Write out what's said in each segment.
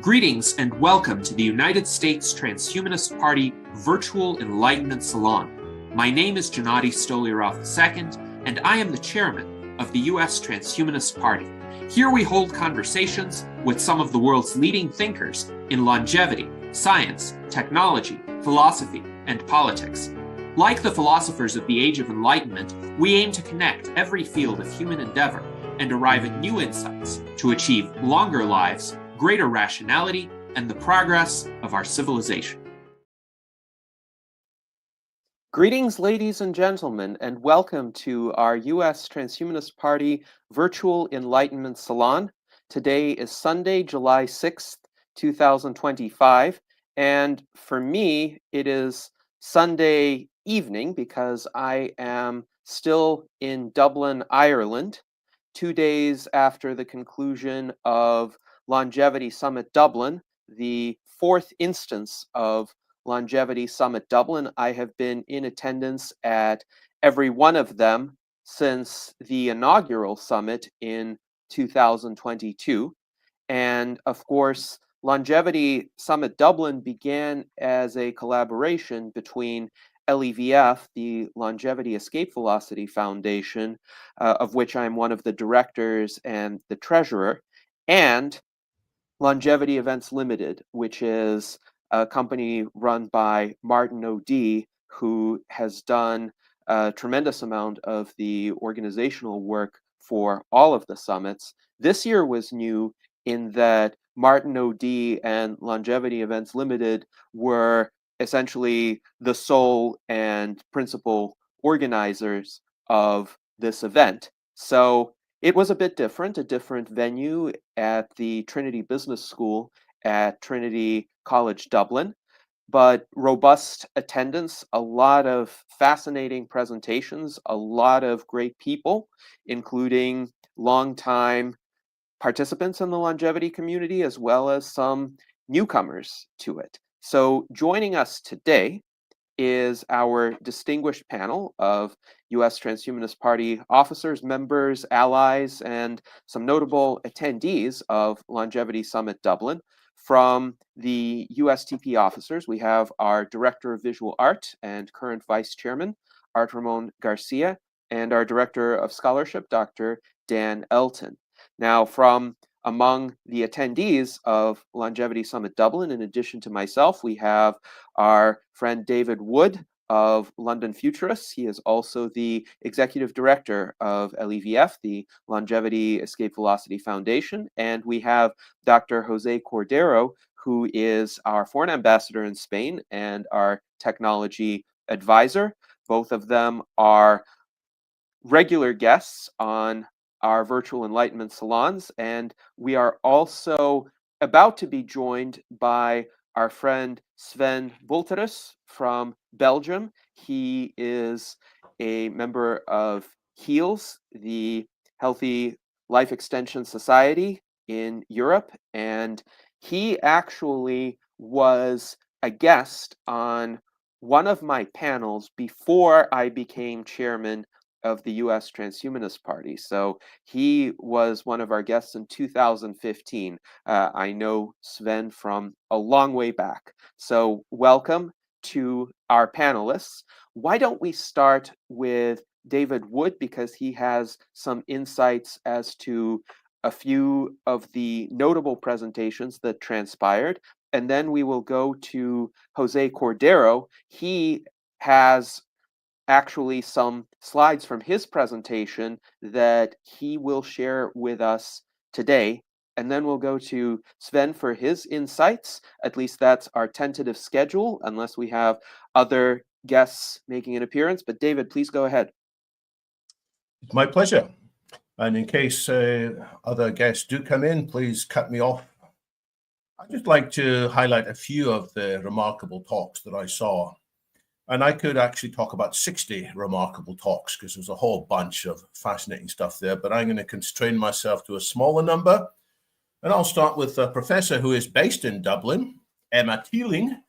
Greetings and welcome to the United States Transhumanist Party Virtual Enlightenment Salon. My name is Gennady Stolyarov II, and I am the chairman of the US Transhumanist Party. Here we hold conversations with some of the world's leading thinkers in longevity, science, technology, philosophy, and politics. Like the philosophers of the Age of Enlightenment, we aim to connect every field of human endeavor and arrive at new insights to achieve longer lives, greater rationality, and the progress of our civilization. Greetings, ladies and gentlemen, and welcome to our U.S. Transhumanist Party Virtual Enlightenment Salon. Today is Sunday, July 6th, 2025, and for me, it is Sunday evening because I am still in Dublin, Ireland, 2 days after the conclusion of Longevity Summit Dublin, the fourth instance of Longevity Summit Dublin. I have been in attendance at every one of them since the inaugural summit in 2022. And of course, Longevity Summit Dublin began as a collaboration between LEVF, the Longevity Escape Velocity Foundation, of which I'm one of the directors and the treasurer, and Longevity Events Limited, which is a company run by Martin O'D, who has done a tremendous amount of the organizational work for all of the summits. This year was new in that Martin O'D and Longevity Events Limited were essentially the sole and principal organizers of this event. So it was a bit different, a different venue at the Trinity Business School at Trinity College Dublin, but robust attendance, a lot of fascinating presentations, a lot of great people, including longtime participants in the longevity community, as well as some newcomers to it. So joining us today is our distinguished panel of U.S. Transhumanist Party officers, members, allies, and some notable attendees of Longevity Summit Dublin. From the USTP officers, we have our Director of Visual Art and current Vice Chairman, Art Ramon Garcia, and our Director of Scholarship, Dr. Dan Elton. Now, from among the attendees of Longevity Summit Dublin, in addition to myself, we have our friend David Wood of London Futurists. He is also the Executive Director of LEVF, the Longevity Escape Velocity Foundation. And we have Dr. Jose Cordero, who is our Foreign Ambassador in Spain and our Technology Advisor. Both of them are regular guests on our virtual enlightenment salons, and we are also about to be joined by our friend Sven Bulterus from Belgium. He is a member of HEALS, the Healthy Life Extension Society in Europe, and he actually was a guest on one of my panels before I became chairman of the U.S. Transhumanist Party. So he was one of our guests in 2015. I know Sven from a long way back. So welcome to our panelists. Why don't we start with David Wood, because he has some insights as to a few of the notable presentations that transpired. And then we will go to Jose Cordero. He has actually some slides from his presentation that he will share with us today. And then we'll go to Sven for his insights. At least that's our tentative schedule, unless we have other guests making an appearance. But David, please go ahead. It's my pleasure. And in case other guests do come in, please cut me off. I'd just like to highlight a few of the remarkable talks that I saw. And I could actually talk about 60 remarkable talks because there's a whole bunch of fascinating stuff there, but I'm going to constrain myself to a smaller number. And I'll start with a professor who is based in Dublin, Emma Teeling.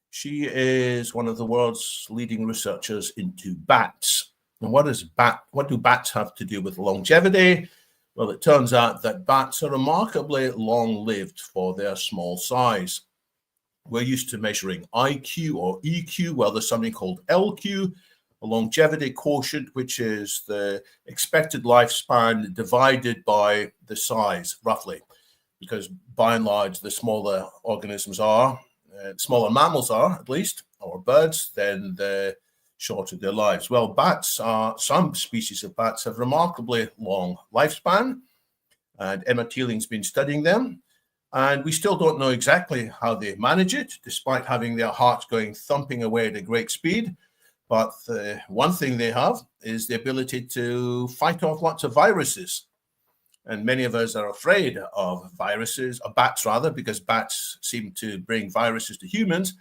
She is one of the world's leading researchers into bats. And what do bats have to do with longevity? Well, it turns out that bats are remarkably long-lived for their small size. We're used to measuring IQ or EQ. Well, there's something called LQ, a longevity quotient, which is the expected lifespan divided by the size, roughly. Because by and large, the smaller organisms are, smaller mammals are at least, or birds, then the shorter their lives. Well, bats are, some species of bats have remarkably long lifespan, and Emma Thieling's been studying them. And we still don't know exactly how they manage it, despite having their hearts going thumping away at a great speed. But the one thing they have is the ability to fight off lots of viruses. And many of us are afraid of viruses, or bats rather, because bats seem to bring viruses to humans.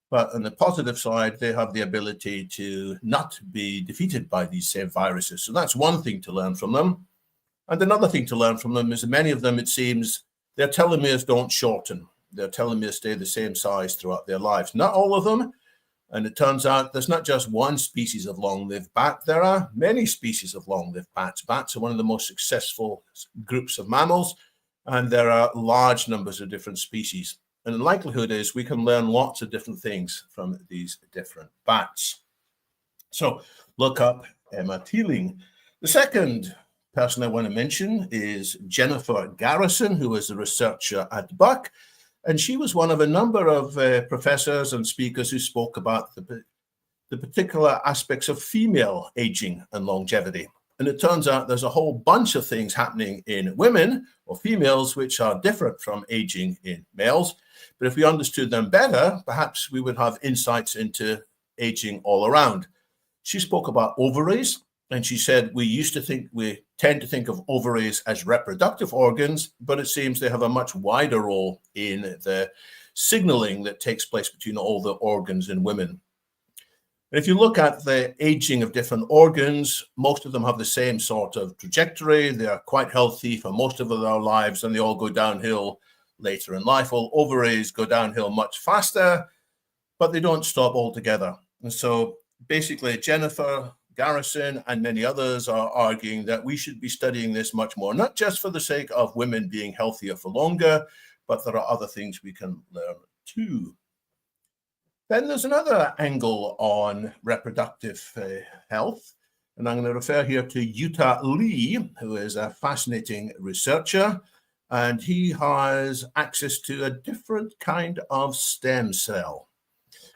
But on the positive side, they have the ability to not be defeated by these same viruses. So that's one thing to learn from them. And another thing to learn from them is that many of them, it seems, their telomeres don't shorten. Their telomeres stay the same size throughout their lives. Not all of them. And it turns out there's not just one species of long-lived bat. There are many species of long-lived bats. Bats are one of the most successful groups of mammals, and there are large numbers of different species. And the likelihood is we can learn lots of different things from these different bats. So look up Emma Thieling. The second person I want to mention is Jennifer Garrison, who is a researcher at Buck. And she was one of a number of professors and speakers who spoke about the particular aspects of female aging and longevity. And it turns out there's a whole bunch of things happening in women or females which are different from aging in males. But if we understood them better, perhaps we would have insights into aging all around. She spoke about ovaries, and she said we tend to think of ovaries as reproductive organs, but it seems they have a much wider role in the signaling that takes place between all the organs in women. And if you look at the aging of different organs, most of them have the same sort of trajectory. They are quite healthy for most of their lives, and they all go downhill later in life. Well, ovaries go downhill much faster, but they don't stop altogether. And so basically, Jennifer Garrison and many others are arguing that we should be studying this much more, not just for the sake of women being healthier for longer, but there are other things we can learn too. Then there's another angle on reproductive health, and I'm going to refer here to Yuta Lee, who is a fascinating researcher, and he has access to a different kind of stem cell.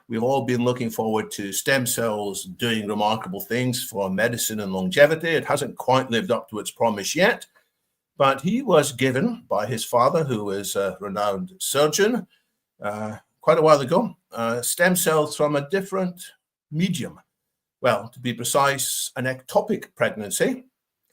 We've all been looking forward to stem cells doing remarkable things for medicine and longevity. It hasn't quite lived up to its promise yet, but he was given by his father, who is a renowned surgeon, quite a while ago, stem cells from a different medium. Well, to be precise, an ectopic pregnancy.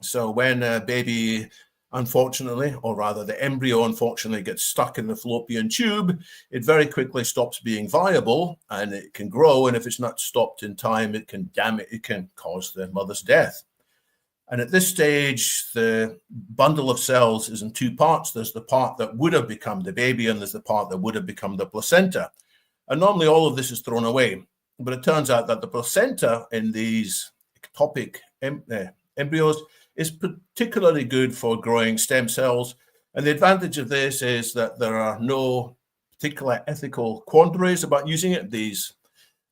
So when a baby, unfortunately, or rather the embryo unfortunately gets stuck in the fallopian tube, it very quickly stops being viable and it can grow. And if it's not stopped in time, it can cause the mother's death. And at this stage, the bundle of cells is in two parts. There's the part that would have become the baby, and there's the part that would have become the placenta. And normally all of this is thrown away. But it turns out that the placenta in these ectopic embryos is particularly good for growing stem cells. And the advantage of this is that there are no particular ethical quandaries about using it. These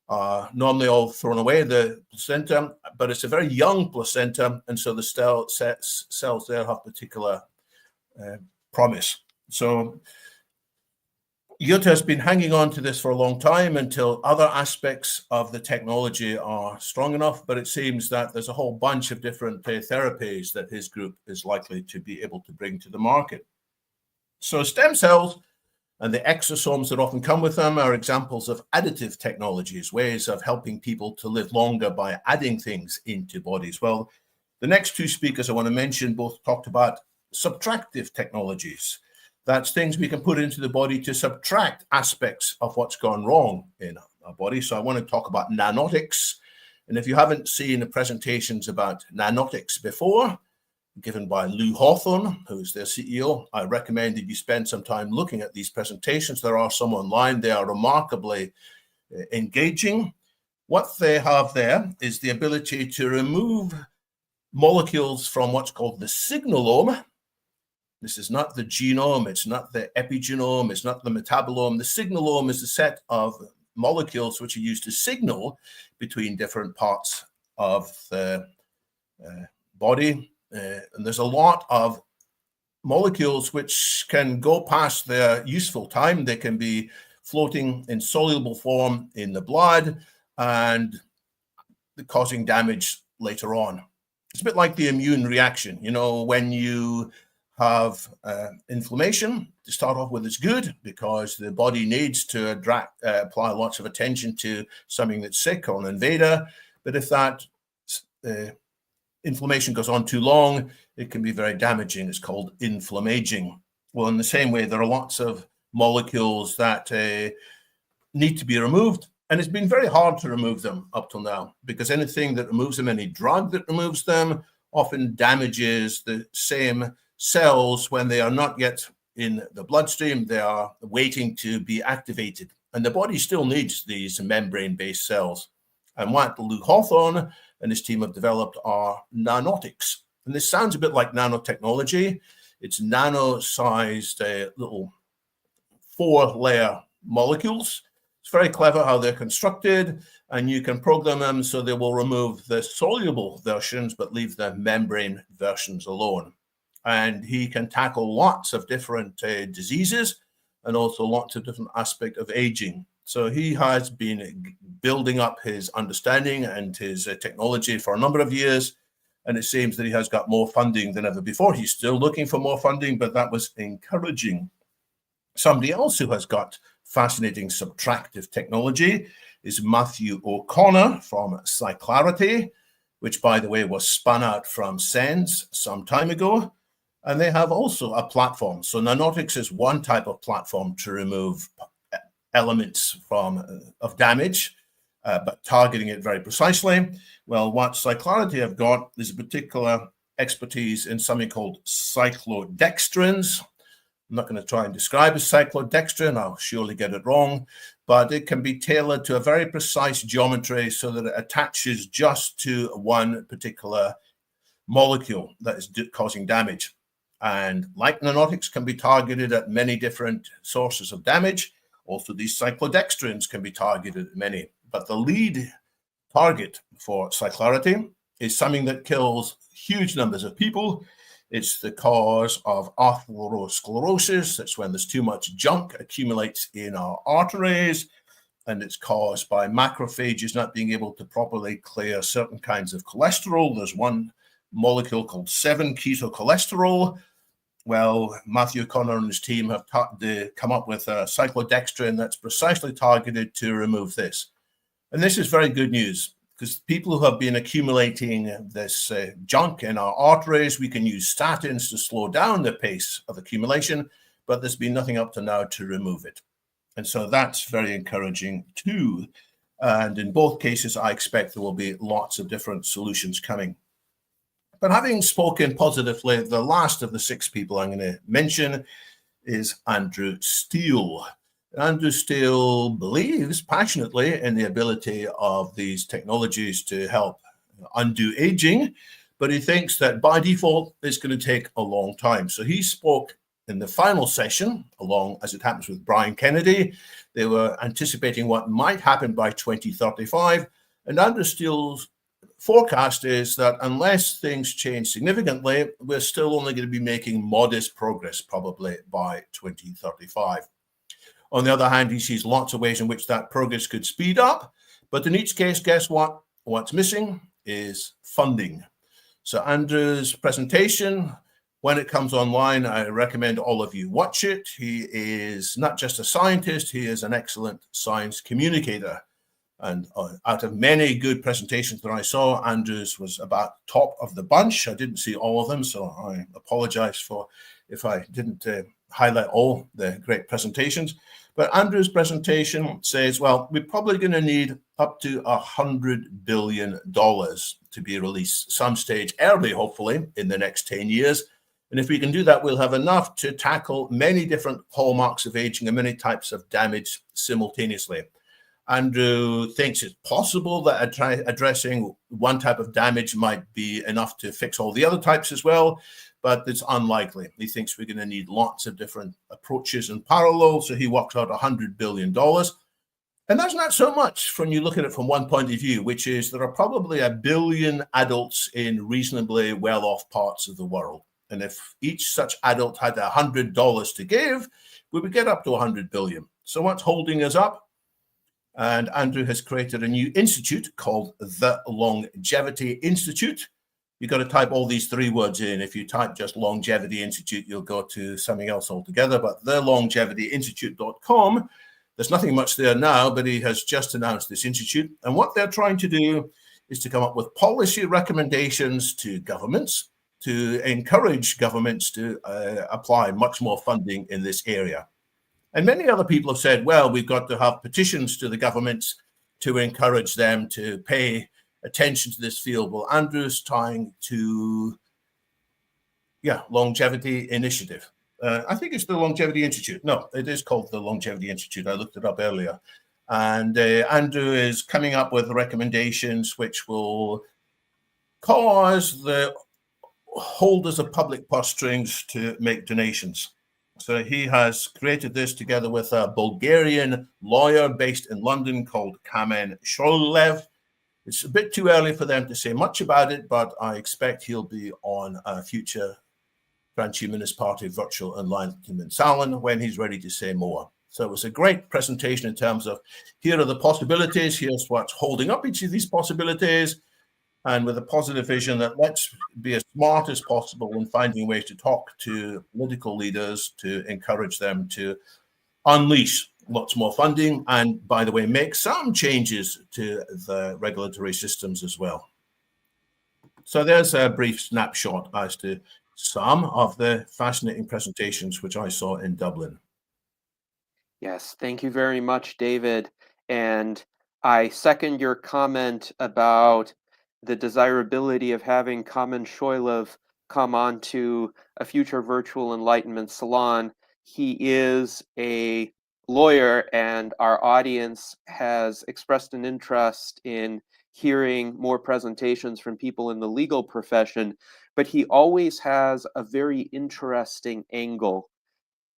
are normally all thrown away, the placenta, but it's a very young placenta, and so the cells there have particular promise. So Yuta has been hanging on to this for a long time until other aspects of the technology are strong enough, but it seems that there's a whole bunch of different therapies that his group is likely to be able to bring to the market. So stem cells and the exosomes that often come with them are examples of additive technologies, ways of helping people to live longer by adding things into bodies. Well, the next two speakers I want to mention both talked about subtractive technologies. That's things we can put into the body to subtract aspects of what's gone wrong in our body. So I want to talk about nanotics. And if you haven't seen the presentations about nanotics before, given by Lou Hawthorne, who's their CEO, I recommend that you spend some time looking at these presentations. There are some online. They are remarkably engaging. What they have there is the ability to remove molecules from what's called the signalome. This is not the genome, it's not the epigenome, it's not the metabolome. The signalome is the set of molecules which are used to signal between different parts of the body. And there's a lot of molecules which can go past their useful time. They can be floating in soluble form in the blood and causing damage later on. It's a bit like the immune reaction. You know, when you have inflammation, to start off with, it's good because the body needs to apply lots of attention to something that's sick or an invader. But if that inflammation goes on too long, it can be very damaging. It's called inflammaging. Well, in the same way, there are lots of molecules that need to be removed. And it's been very hard to remove them up till now, because anything that removes them, any drug that removes them, often damages the same cells when they are not yet in the bloodstream. They are waiting to be activated. And the body still needs these membrane-based cells. And what Lou Hawthorne and his team have developed are nanotics. And this sounds a bit like nanotechnology. It's nano-sized little 4-layer molecules. It's very clever how they're constructed, and you can program them so they will remove the soluble versions but leave the membrane versions alone. And he can tackle lots of different diseases and also lots of different aspects of aging. So he has been building up his understanding and his technology for a number of years, and it seems that he has got more funding than ever before. He's still looking for more funding, but that was encouraging. Somebody else who has got fascinating subtractive technology is Matthew O'Connor from Cyclarity, which, by the way, was spun out from SENS some time ago. And they have also a platform. So nanotics is one type of platform to remove elements of damage, but targeting it very precisely. Well, what Cyclarity have got is a particular expertise in something called cyclodextrins. I'm not going to try and describe a cyclodextrin. I'll surely get it wrong, but it can be tailored to a very precise geometry so that it attaches just to one particular molecule that is causing damage. And like nanotics can be targeted at many different sources of damage. Also, these cyclodextrins can be targeted at many. But the lead target for Cyclarity is something that kills huge numbers of people. It's the cause of atherosclerosis. That's when there's too much junk accumulates in our arteries, and it's caused by macrophages not being able to properly clear certain kinds of cholesterol. There's one molecule called 7-ketocholesterol. Well, Matthew O'Connor and his team have come up with a cyclodextrin that's precisely targeted to remove this. And this is very good news, because people who have been accumulating this junk in our arteries, we can use statins to slow down the pace of accumulation, but there's been nothing up to now to remove it. And so that's very encouraging too. And in both cases, I expect there will be lots of different solutions coming. But having spoken positively, the last of the 6 people I'm going to mention is Andrew Steele. Andrew Steele believes passionately in the ability of these technologies to help undo aging, but he thinks that by default, it's going to take a long time. So he spoke in the final session, along as it happens with Brian Kennedy. They were anticipating what might happen by 2035. And Andrew Steele's forecast is that unless things change significantly, we're still only going to be making modest progress, probably by 2035. On the other hand, he sees lots of ways in which that progress could speed up. But in each case, guess what? What's missing is funding. So Andrew's presentation, when it comes online, I recommend all of you watch it. He is not just a scientist, he is an excellent science communicator. And out of many good presentations that I saw, Andrew's was about top of the bunch. I didn't see all of them, so I apologize for if I didn't highlight all the great presentations. But Andrew's presentation says, well, we're probably going to need up to $100 billion to be released some stage early, hopefully, in the next 10 years. And if we can do that, we'll have enough to tackle many different hallmarks of aging and many types of damage simultaneously. Andrew thinks it's possible that addressing one type of damage might be enough to fix all the other types as well, but it's unlikely. He thinks we're going to need lots of different approaches in parallel, so he works out $100 billion. And that's not so much when you look at it from one point of view, which is there are probably 1 billion adults in reasonably well-off parts of the world. And if each such adult had $100 to give, we would get up to 100 billion. So what's holding us up? And Andrew has created a new institute called the Longevity Institute. You've got to type all these 3 words in. If you type just Longevity Institute, you'll go to something else altogether. But thelongevityinstitute.com, there's nothing much there now, but he has just announced this institute. And what they're trying to do is to come up with policy recommendations to governments to encourage governments to apply much more funding in this area. And many other people have said, well, we've got to have petitions to the governments to encourage them to pay attention to this field. Well, Andrew's trying to, Longevity Initiative. I think it's the Longevity Institute. No, it is called the Longevity Institute. I looked it up earlier. And Andrew is coming up with recommendations which will cause the holders of public purse strings to make donations. So he has created this together with a Bulgarian lawyer based in London called Kamen Sholev. It's a bit too early for them to say much about it, but I expect he'll be on a future Transhumanist Party virtual enlightenment salon when he's ready to say more. So it was a great presentation in terms of here are the possibilities, here's what's holding up each of these possibilities, and with a positive vision that let's be as smart as possible in finding ways to talk to political leaders to encourage them to unleash lots more funding and, by the way, make some changes to the regulatory systems as well. So there's a brief snapshot as to some of the fascinating presentations which I saw in Dublin. Yes, thank you very much, David. And I second your comment about the desirability of having Kamen Sholev come on to a future virtual enlightenment salon. He is a lawyer, and our audience has expressed an interest in hearing more presentations from people in the legal profession, but he always has a very interesting angle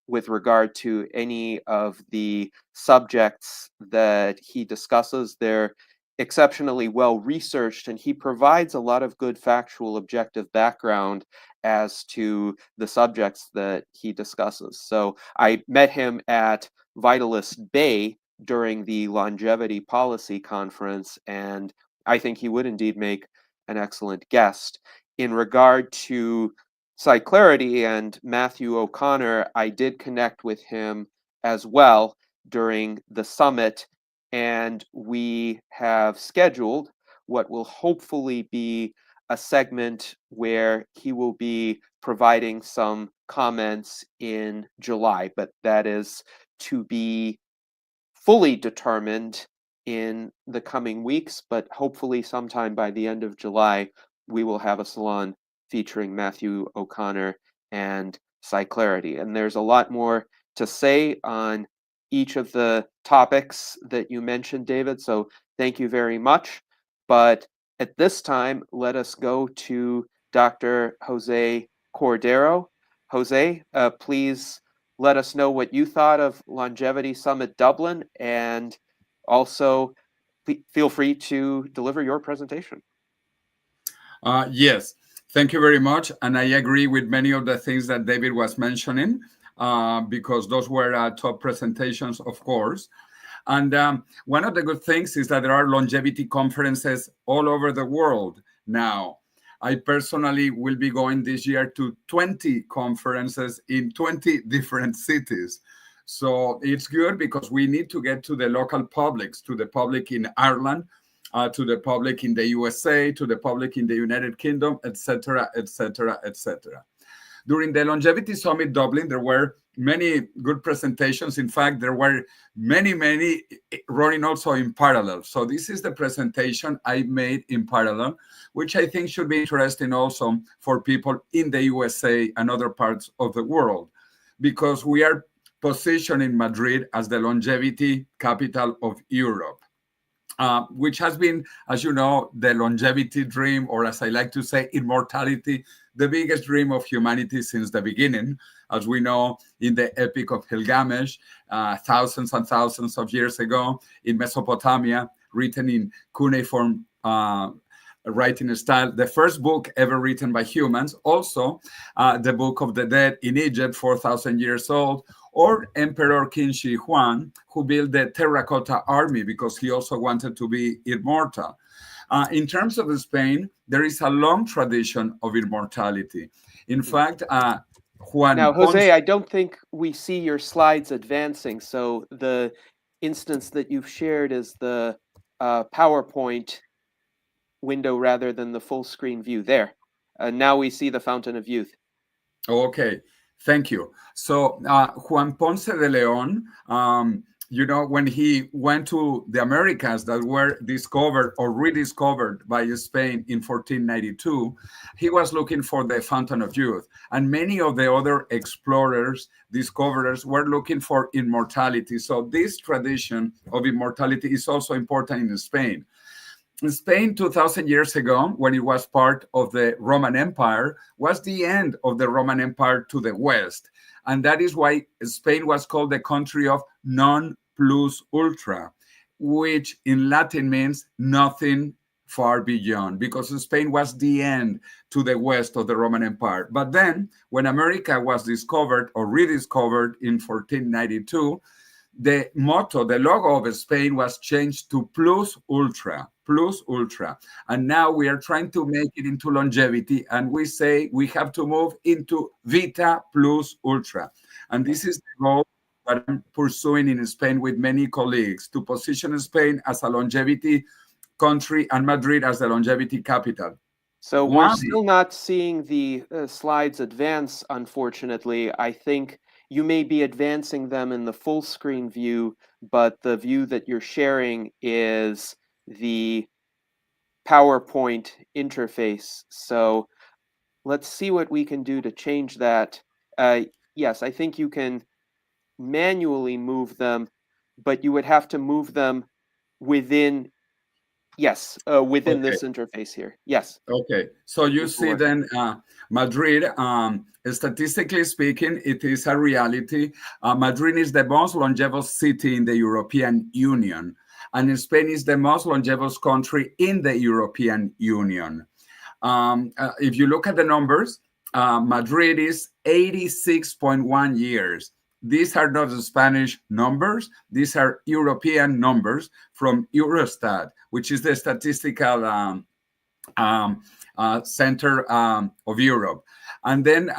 with regard to any of the subjects that he discusses. They're exceptionally well researched, and he provides a lot of good factual objective background as to the subjects that he discusses. So I met him at Vitalist Bay during the Longevity Policy Conference, and I think he would indeed make an excellent guest. In regard to Clarity and Matthew O'Connor, I did connect with him as well during the summit, and we have scheduled what will hopefully be a segment where he will be providing some comments in July, but that is to be fully determined in the coming weeks, but hopefully sometime by the end of July, we will have a salon featuring Matthew O'Connor and Clarity. And there's a lot more to say on each of the topics that you mentioned, David, so thank you very much. But at this time, let us go to Dr. Jose Cordero. Jose, please let us know what you thought of Longevity Summit Dublin, and also feel free to deliver your presentation. Yes, thank you very much. And I agree with many of the things that David was mentioning, because those were top presentations, of course. And one of the good things is that there are longevity conferences all over the world now. I personally will be going this year to 20 conferences in 20 different cities. So it's good because we need to get to the local publics, to the public in Ireland, to the public in the USA, to the public in the United Kingdom, etc., etc., etc. During the Longevity Summit Dublin, there were many good presentations. In fact, there were many running also in parallel. So this is the presentation I made in parallel, which I think should be interesting also for people in the USA and other parts of the world, because we are positioning Madrid as the longevity capital of Europe. Which has been, as you know, the longevity dream, or as I like to say, immortality, the biggest dream of humanity since the beginning. As we know, in the Epic of Gilgamesh, thousands and thousands of years ago in Mesopotamia, written in cuneiform writing style, the first book ever written by humans. Also, the Book of the Dead in Egypt, 4,000 years old, or Emperor Qin Shi Huang, who built the terracotta army because he also wanted to be immortal. In terms of Spain, there is a long tradition of immortality. In fact, Juan Now, Ponce... Jose, I don't think we see your slides advancing. So the instance that you've shared is the PowerPoint window rather than the full screen view. There. Now we see the Fountain of Youth. Okay, thank you. So Juan Ponce de Leon, you know, when he went to the Americas that were discovered or rediscovered by Spain in 1492, he was looking for the Fountain of Youth. And many of the other explorers, discoverers were looking for immortality. So this tradition of immortality is also important in Spain. In Spain, 2,000 years ago, when it was part of the Roman Empire, was the end of the Roman Empire to the west. And that is why Spain was called the country of non plus ultra, which in Latin means nothing far beyond, because Spain was the end to the west of the Roman Empire. But then, when America was discovered or rediscovered in 1492, the motto, the logo of Spain was changed to plus ultra. And now we are trying to make it into longevity, and we say we have to move into vita plus ultra. And this is the goal that I'm pursuing in Spain with many colleagues, to position Spain as a longevity country and Madrid as the longevity capital. So we're still not seeing the slides advance, unfortunately. I think you may be advancing them in the full screen view, but the view that you're sharing is the PowerPoint interface. So let's see what we can do to change that. Yes, I think you can manually move them, but you would have to move them within, within this interface here. Yes. Okay, so you see then Madrid, statistically speaking, it is a reality. Madrid is the most longevous city in the European Union, and Spain is the most longevous country in the European Union. If you look at the numbers, Madrid is 86.1 years. These are not the Spanish numbers. These are European numbers from Eurostat, which is the statistical center of Europe. And then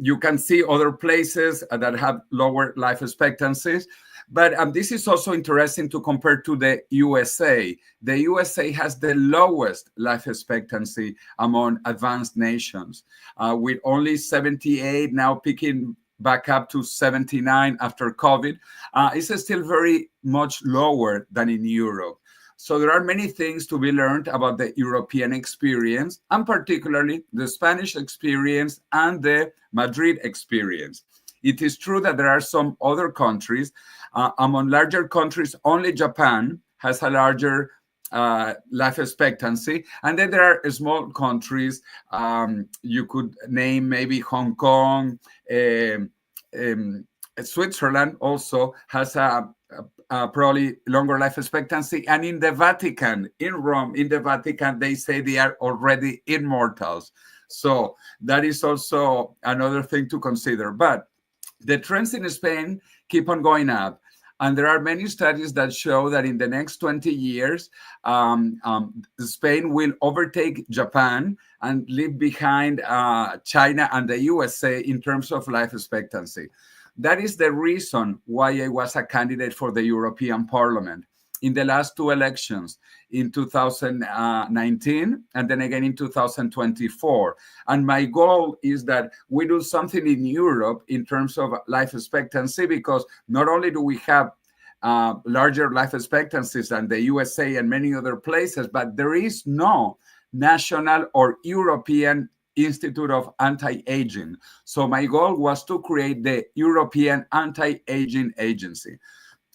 you can see other places that have lower life expectancies. But this is also interesting to compare to the USA. The USA has the lowest life expectancy among advanced nations, with only 78, now picking back up to 79 after COVID. It's still very much lower than in Europe. So there are many things to be learned about the European experience, and particularly the Spanish experience and the Madrid experience. It is true that there are some other countries. Among larger countries, only Japan has a larger life expectancy. And then there are small countries. You could name maybe Hong Kong. Switzerland also has a probably longer life expectancy. And in the Vatican, in Rome, in the Vatican, they say they are already immortals. So that is also another thing to consider. But the trends in Spain keep on going up. And there are many studies that show that in the next 20 years, Spain will overtake Japan and leave behind China and the USA in terms of life expectancy. That is the reason why I was a candidate for the European Parliament in the last two elections, in 2019 and then again in 2024. And my goal is that we do something in Europe in terms of life expectancy, because not only do we have larger life expectancies than the USA and many other places, but there is no national or European Institute of Anti-Aging. So my goal was to create the European Anti-Aging Agency.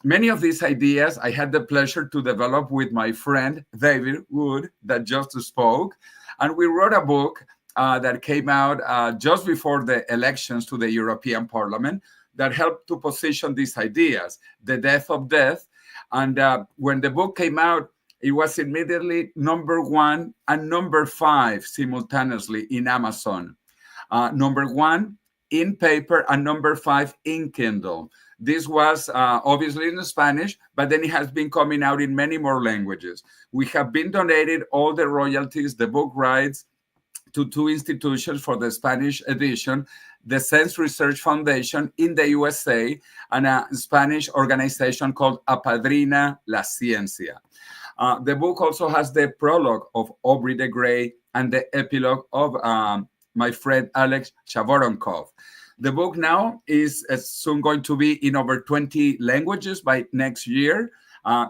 Many of these ideas I had the pleasure to develop with my friend David Wood that just spoke. And we wrote a book that came out just before the elections to the European Parliament that helped to position these ideas, The Death of Death. And when the book came out, it was immediately #1 and #5 simultaneously in Amazon. #1 in paper and #5 in Kindle. This was obviously in Spanish, but then it has been coming out in many more languages. We have been donated all the royalties, the book rights, to 2 institutions for the Spanish edition, the Sense Research Foundation in the USA, and a Spanish organization called Apadrina la Ciencia. The book also has the prologue of Aubrey de Grey and the epilogue of my friend Alex Chavoronkov. The book now is soon going to be in over 20 languages by next year.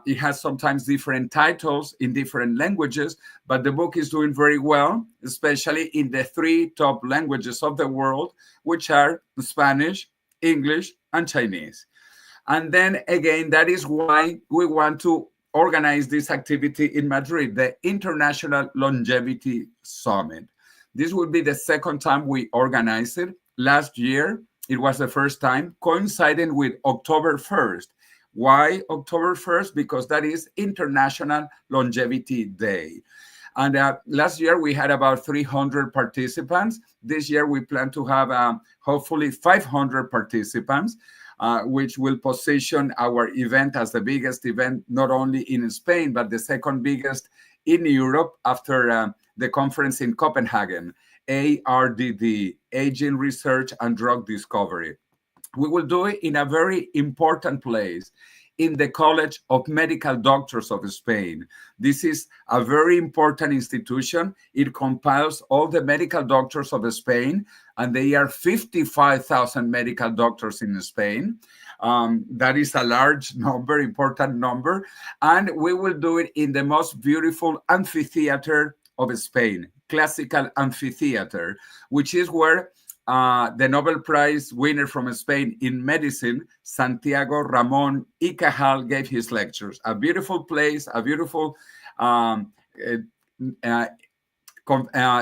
It has sometimes different titles in different languages, but the book is doing very well, especially in the 3 top languages of the world, which are Spanish, English, and Chinese. And then again, that is why we want to organize this activity in Madrid, the International Longevity Summit. This will be the second time we organize it. Last year, it was the first time, coinciding with October 1st. Why October 1st? Because that is International Longevity Day. And last year, we had about 300 participants. This year, we plan to have hopefully 500 participants, which will position our event as the biggest event, not only in Spain, but the second biggest in Europe after the conference in Copenhagen, ARDD, Aging Research and Drug Discovery. We will do it in a very important place, in the College of Medical Doctors of Spain. This is a very important institution. It compiles all the medical doctors of Spain, and they are 55,000 medical doctors in Spain. That is a large number, important number. And we will do it in the most beautiful amphitheater of Spain, classical amphitheater, which is where the Nobel Prize winner from Spain in medicine, Santiago Ramón y Cajal, gave his lectures. A beautiful place, a beautiful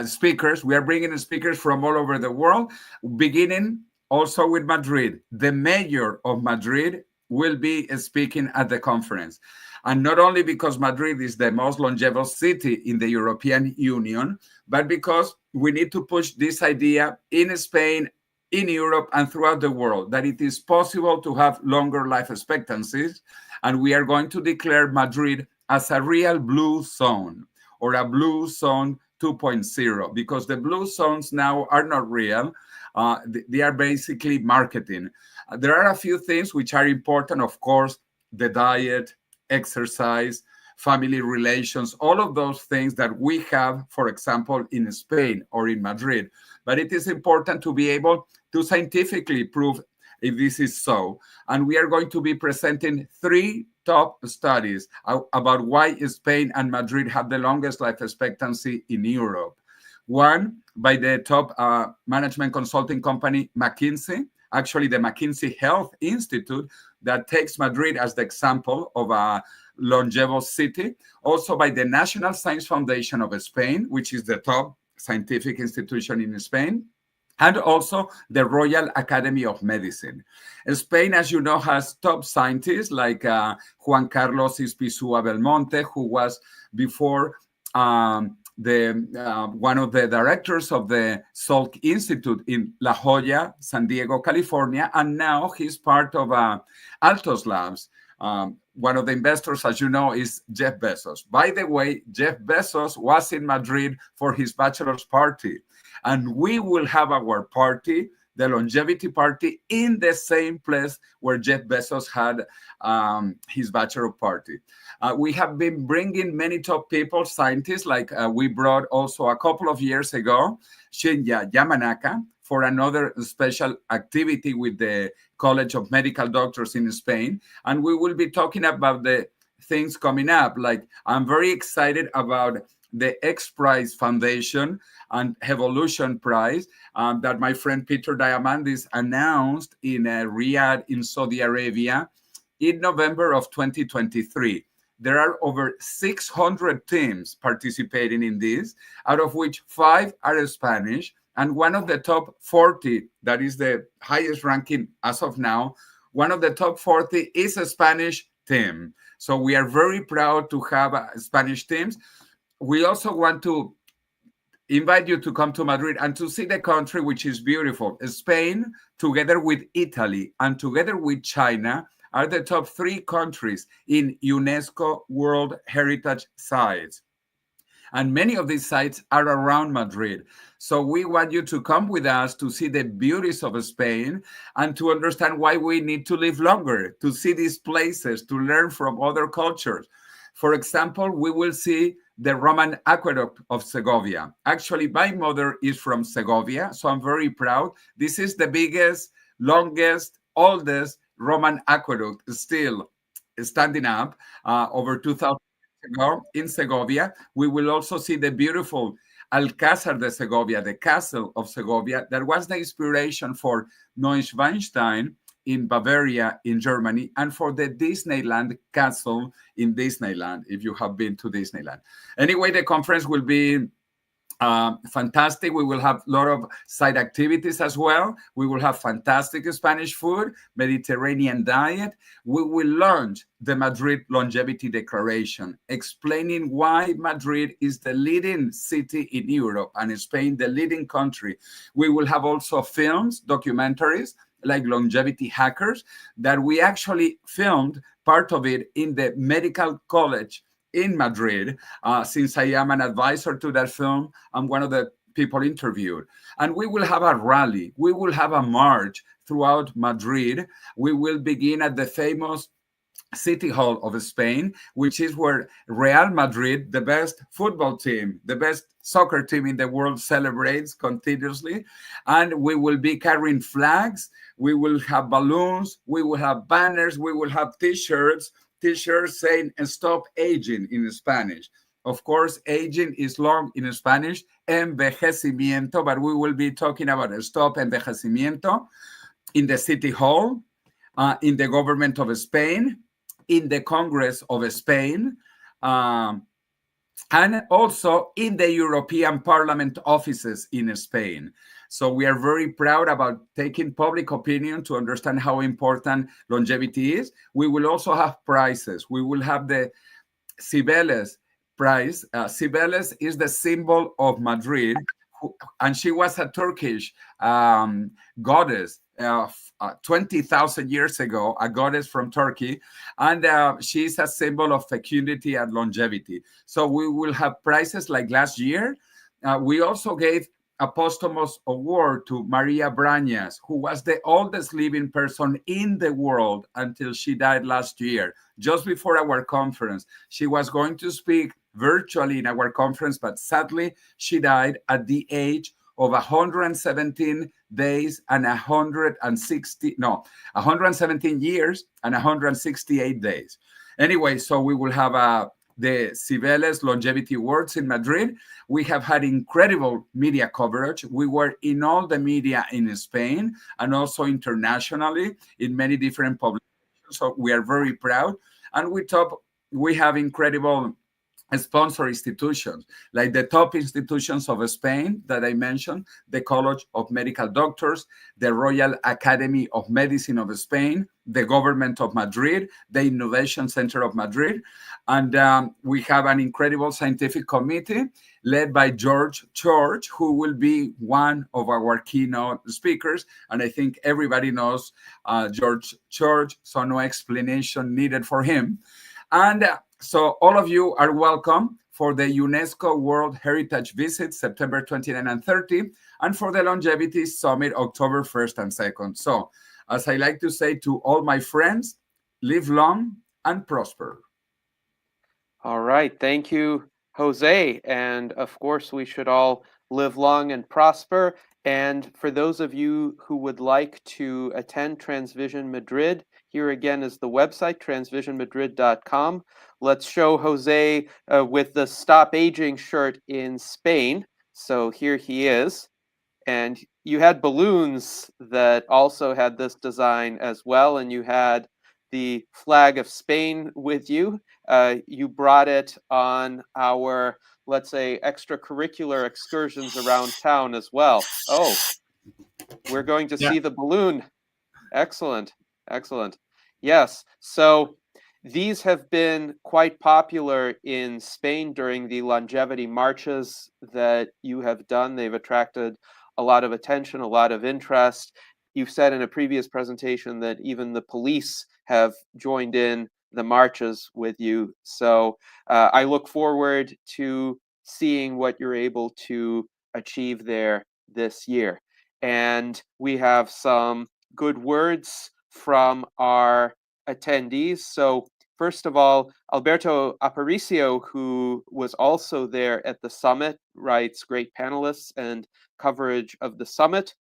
speakers. We are bringing speakers from all over the world, beginning also with Madrid. The mayor of Madrid will be speaking at the conference. And not only because Madrid is the most longevous city in the European Union, but because we need to push this idea in Spain, in Europe, and throughout the world, that it is possible to have longer life expectancies. And we are going to declare Madrid as a real blue zone, or a blue zone 2.0, because the blue zones now are not real. They are basically marketing. There are a few things which are important, of course, the diet, exercise, family relations, all of those things that we have, for example, in Spain or in Madrid. But it is important to be able to scientifically prove if this is so. And we are going to be presenting 3 top studies about why Spain and Madrid have the longest life expectancy in Europe. One by the top management consulting company, McKinsey, actually the McKinsey Health Institute, that takes Madrid as the example of a longevous city. Also by the National Science Foundation of Spain, which is the top scientific institution in Spain. And also the Royal Academy of Medicine. Spain, as you know, has top scientists like Juan Carlos Ispizua Belmonte, who was before one of the directors of the Salk Institute in La Jolla, San Diego, California, and now he's part of Altos Labs. One of the investors, as you know, is Jeff Bezos. By the way, Jeff Bezos was in Madrid for his bachelor's party, and we will have our party, the Longevity Party, in the same place where Jeff Bezos had his bachelor party. We have been bringing many top people, scientists, like we brought also a couple of years ago, Shinya Yamanaka, for another special activity with the College of Medical Doctors in Spain. And we will be talking about the things coming up. Like, I'm very excited about the X Prize Foundation and Evolution Prize that my friend Peter Diamandis announced in Riyadh in Saudi Arabia in November of 2023. There are over 600 teams participating in this, out of which 5 are Spanish, and one of the top 40, that is the highest ranking as of now, one of the top 40 is a Spanish team. So we are very proud to have Spanish teams. We also want to invite you to come to Madrid and to see the country, which is beautiful. Spain, together with Italy and together with China, are the top 3 countries in UNESCO World Heritage Sites. And many of these sites are around Madrid. So we want you to come with us to see the beauties of Spain and to understand why we need to live longer, to see these places, to learn from other cultures. For example, we will see the Roman aqueduct of Segovia. Actually, my mother is from Segovia, so I'm very proud. This is the biggest, longest, oldest Roman aqueduct still standing up over 2,000 years ago in Segovia. We will also see the beautiful Alcázar de Segovia, the castle of Segovia, that was the inspiration for Neuschwanstein in Bavaria, in Germany, and for the Disneyland castle in Disneyland, if you have been to Disneyland. Anyway, the conference will be fantastic. We will have a lot of side activities as well. We will have fantastic Spanish food, Mediterranean diet. We will launch the Madrid Longevity Declaration, explaining why Madrid is the leading city in Europe and Spain, the leading country. We will have also films, documentaries, like Longevity Hackers, that we actually filmed part of it in the medical college in Madrid. Since I am an advisor to that film, I'm one of the people interviewed. And we will have a rally. We will have a march throughout Madrid. We will begin at the famous City Hall of Spain, which is where Real Madrid, the best football team, the best soccer team in the world, celebrates continuously. And we will be carrying flags. We will have balloons. We will have banners. We will have t-shirts saying "Stop Aging" in Spanish. Of course, aging is long in Spanish, envejecimiento, but we will be talking about "Stop Envejecimiento" in the City Hall, in the government of Spain, in the Congress of Spain, and also in the European Parliament offices in Spain. So we are very proud about taking public opinion to understand how important longevity is. We will also have prizes. We will have the Cibeles prize. Cibeles is the symbol of Madrid, and she was a Turkish goddess 20,000 years ago, a goddess from Turkey, and she's a symbol of fecundity and longevity. So we will have prizes like last year. We also gave a posthumous award to Maria Brañas, who was the oldest living person in the world until she died last year, just before our conference. She was going to speak virtually in our conference, but sadly, she died at the age of 117 days and 117 years and 168 days. Anyway, so we will have the Cibeles Longevity Awards in Madrid. We have had incredible media coverage. We were in all the media in Spain and also internationally in many different publications. So we are very proud. And we have incredible sponsor institutions, like the top institutions of Spain that I mentioned, the College of Medical Doctors, the Royal Academy of Medicine of Spain, the government of Madrid, the Innovation Center of Madrid. And we have an incredible scientific committee led by George Church, who will be one of our keynote speakers. And I think everybody knows George Church, so no explanation needed for him. And so all of you are welcome for the UNESCO World Heritage Visit, September 29 and 30, and for the Longevity Summit, October 1st and 2nd. So, as I like to say to all my friends, live long and prosper. All right. Thank you, Jose. And of course, we should all live long and prosper. And for those of you who would like to attend Transvision Madrid, here again is the website, transvisionmadrid.com. Let's show Jose with the Stop Aging shirt in Spain. So here he is. And you had balloons that also had this design as well, and you had the flag of Spain with you. You brought it on our, let's say, extracurricular excursions around town as well. Oh, we're going to see the balloon. Excellent, excellent. Yes, so these have been quite popular in Spain during the longevity marches that you have done. They've attracted a lot of attention, a lot of interest. You've said in a previous presentation that even the police have joined in the marches with you. So I look forward to seeing what you're able to achieve there this year. And we have some good words from our attendees. So first of all, Alberto Aparicio, who was also there at the summit, writes great panelists and coverage of the summit.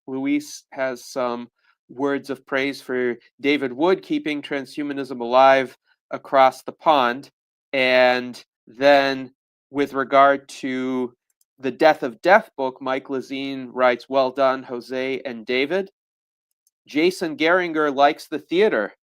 Luis has some words of praise for David Wood, keeping transhumanism alive across the pond. And then with regard to the Death of Death book, Mike Lazine writes, well done, Jose and David. Jason Geringer likes the theater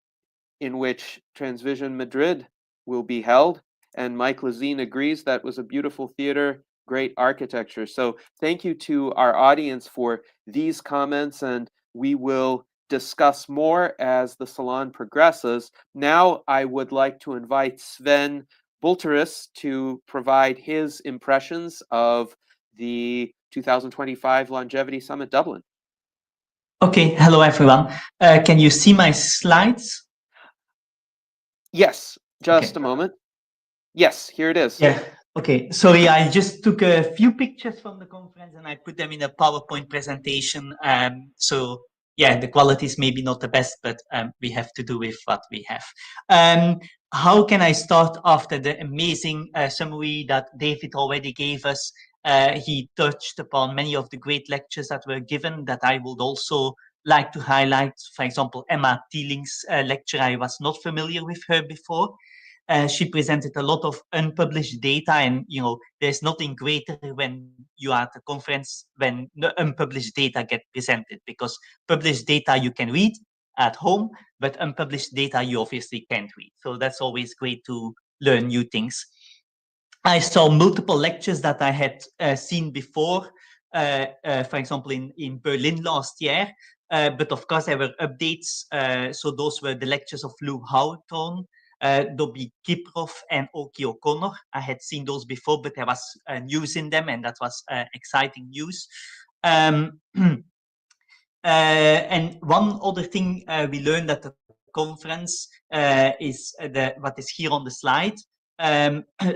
in which Transvision Madrid will be held. And Mike Lazine agrees that was a beautiful theater, great architecture. So thank you to our audience for these comments, and we will discuss more as the salon progresses. Now I would like to invite Sven Bulteris to provide his impressions of the 2025 Longevity Summit Dublin. Okay, hello everyone. Can you see my slides? Yes, just a moment. Yes, here it is. Yeah, okay. Sorry, I just took a few pictures from the conference and I put them in a PowerPoint presentation. So yeah, the quality is maybe not the best, but we have to do with what we have. How can I start after the amazing summary that David already gave us? He touched upon many of the great lectures that were given that I would also like to highlight. For example, Emma Thieling's lecture. I was not familiar with her before. She presented a lot of unpublished data, and there's nothing greater when you are at a conference when the unpublished data get presented, because published data you can read at home, but unpublished data you obviously can't read. So that's always great to learn new things. I saw multiple lectures that I had seen before, for example, in Berlin last year. But of course, there were updates. So those were the lectures of Lou Hawthorne, Dobby Kiprov, and Oki O'Connor. I had seen those before, but there was news in them, and that was exciting news. And one other thing we learned at the conference is what is here on the slide.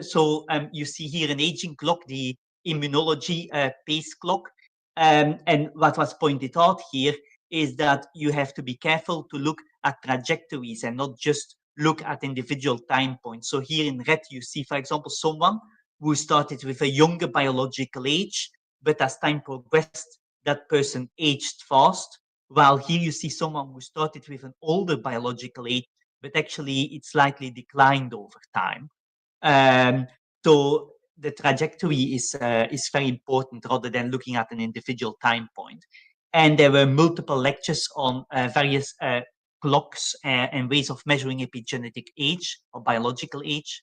So you see here an aging clock, the immunology pace clock. And what was pointed out here is that you have to be careful to look at trajectories and not just look at individual time points. So here in red, you see, for example, someone who started with a younger biological age, but as time progressed, that person aged fast. While here you see someone who started with an older biological age, but actually it slightly declined over time. So the trajectory is very important rather than looking at an individual time point. And there were multiple lectures on various clocks and ways of measuring epigenetic age or biological age.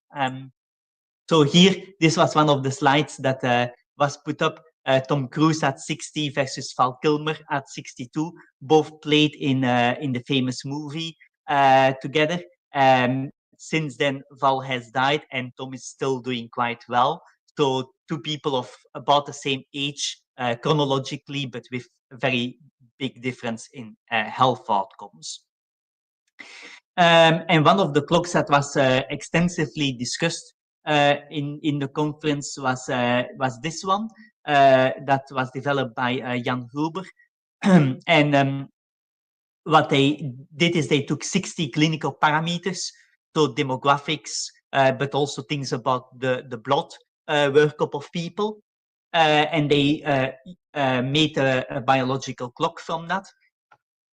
So here, this was one of the slides that was put up. Tom Cruise at 60 versus Val Kilmer at 62, both played in the famous movie together. Since then, Val has died and Tom is still doing quite well. So two people of about the same age chronologically, but with a very big difference in health outcomes. And one of the clocks that was extensively discussed in the conference was this one that was developed by Jan Huber. And what they did is they took 60 clinical parameters, so demographics, but also things about the blood workup of people. and they made a biological clock from that.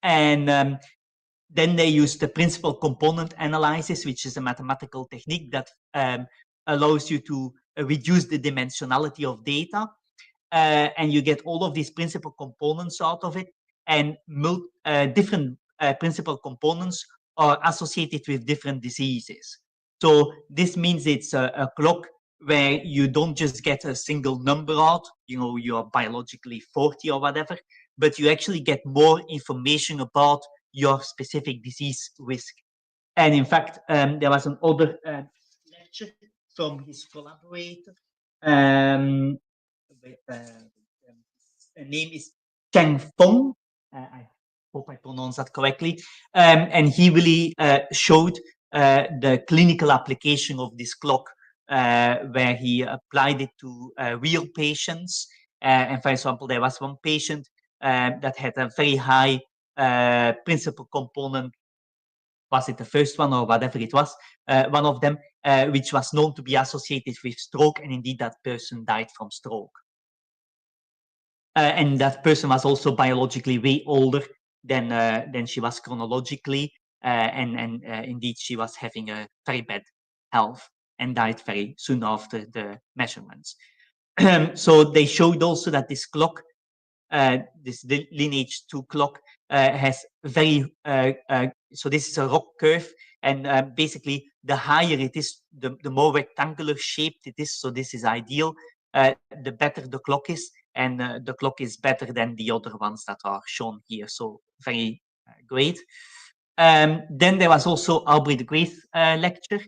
And then they used the principal component analysis, which is a mathematical technique that allows you to reduce the dimensionality of data. And you get all of these principal components out of it. And different principal components are associated with different diseases. So this means it's a clock where you don't just get a single number out, you're biologically 40 or whatever, but you actually get more information about your specific disease risk. And in fact, there was another lecture from his collaborator. Her name is Cheng Fong. I hope I pronounce that correctly. And he really showed the clinical application of this clock, where he applied it to real patients. And for example, there was one patient that had a very high principal component. Was it the first one or whatever it was? One of them, which was known to be associated with stroke, and indeed that person died from stroke. And that person was also biologically way older than she was chronologically, and indeed she was having a very bad health and died very soon after the measurements. So they showed also that this clock, this lineage 2 clock, has very so this is a rock curve, and basically the higher it is, the more rectangular shaped it is. So this is ideal. The better the clock is, and the clock is better than the other ones that are shown here. So very great. Then there was also Albert Gray's lecture,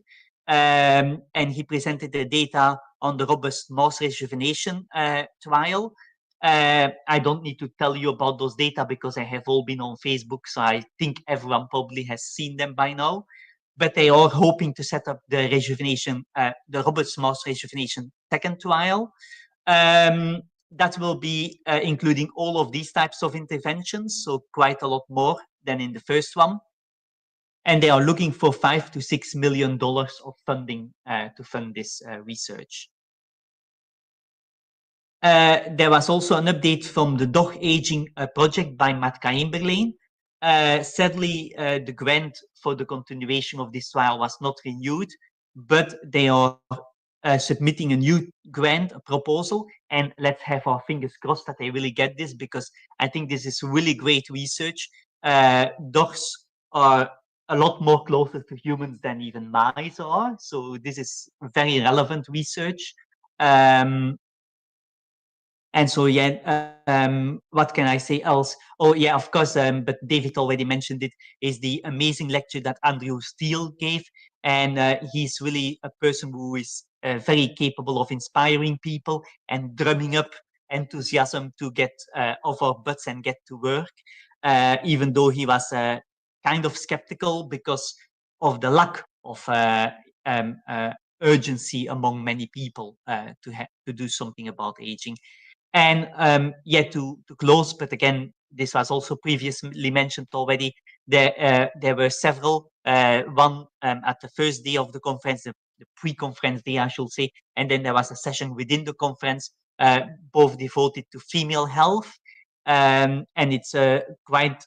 and he presented the data on the robust mouse rejuvenation trial. I don't need to tell you about those data because they have all been on Facebook, so I think everyone probably has seen them by now. But they are hoping to set up the rejuvenation, the robust mouse rejuvenation second trial. That will be including all of these types of interventions, so quite a lot more than in the first one. And they are looking for $5 to $6 million of funding to fund this research. There was also an update from the dog aging project by Matt Kaimberlein. Sadly, the grant for the continuation of this trial was not renewed, but they are submitting a new grant, a proposal, and let's have our fingers crossed that they really get this, because I think this is really great research. Dogs are a lot more closer to humans than even mice are, so this is very relevant research. And so, yeah, what can I say else? Oh, yeah, of course, but David already mentioned it, is the amazing lecture that Andrew Steele gave. And he's really a person who is very capable of inspiring people and drumming up enthusiasm to get off our butts and get to work, even though he was kind of skeptical because of the lack of urgency among many people to do something about aging. And yet to close, but again, this was also previously mentioned already, there were several, one at the first day of the conference, the pre-conference day, I should say, and then there was a session within the conference, both devoted to female health, and it's a quite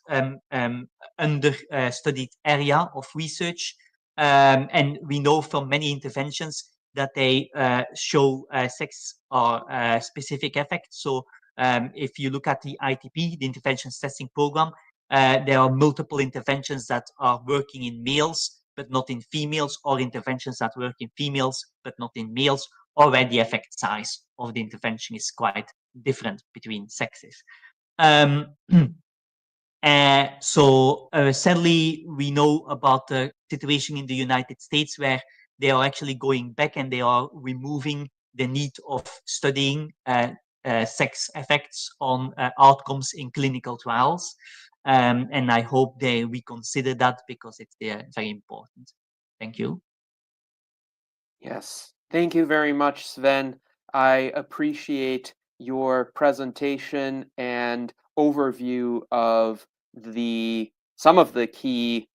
under-studied area of research, and we know from many interventions that they show sex or specific effects. So if you look at the ITP, the Interventions Testing Program, there are multiple interventions that are working in males, but not in females, or interventions that work in females, but not in males, or where the effect size of the intervention is quite different between sexes. So sadly, we know about the situation in the United States where they are actually going back and they are removing the need of studying sex effects on outcomes in clinical trials. And I hope they reconsider that because it's very important. Thank you. Yes, thank you very much, Sven. I appreciate your presentation and overview of some of the key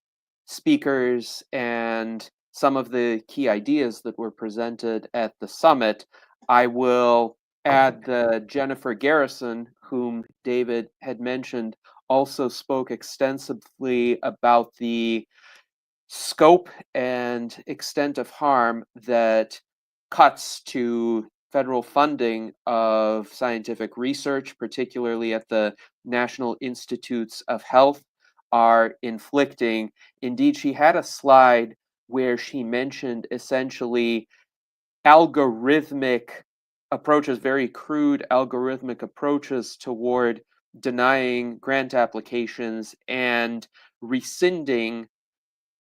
speakers and some of the key ideas that were presented at the summit. I will add that Jennifer Garrison, whom David had mentioned, also spoke extensively about the scope and extent of harm that cuts to federal funding of scientific research, particularly at the National Institutes of Health, are inflicting. Indeed, she had a slide where she mentioned essentially algorithmic approaches, very crude algorithmic approaches toward denying grant applications and rescinding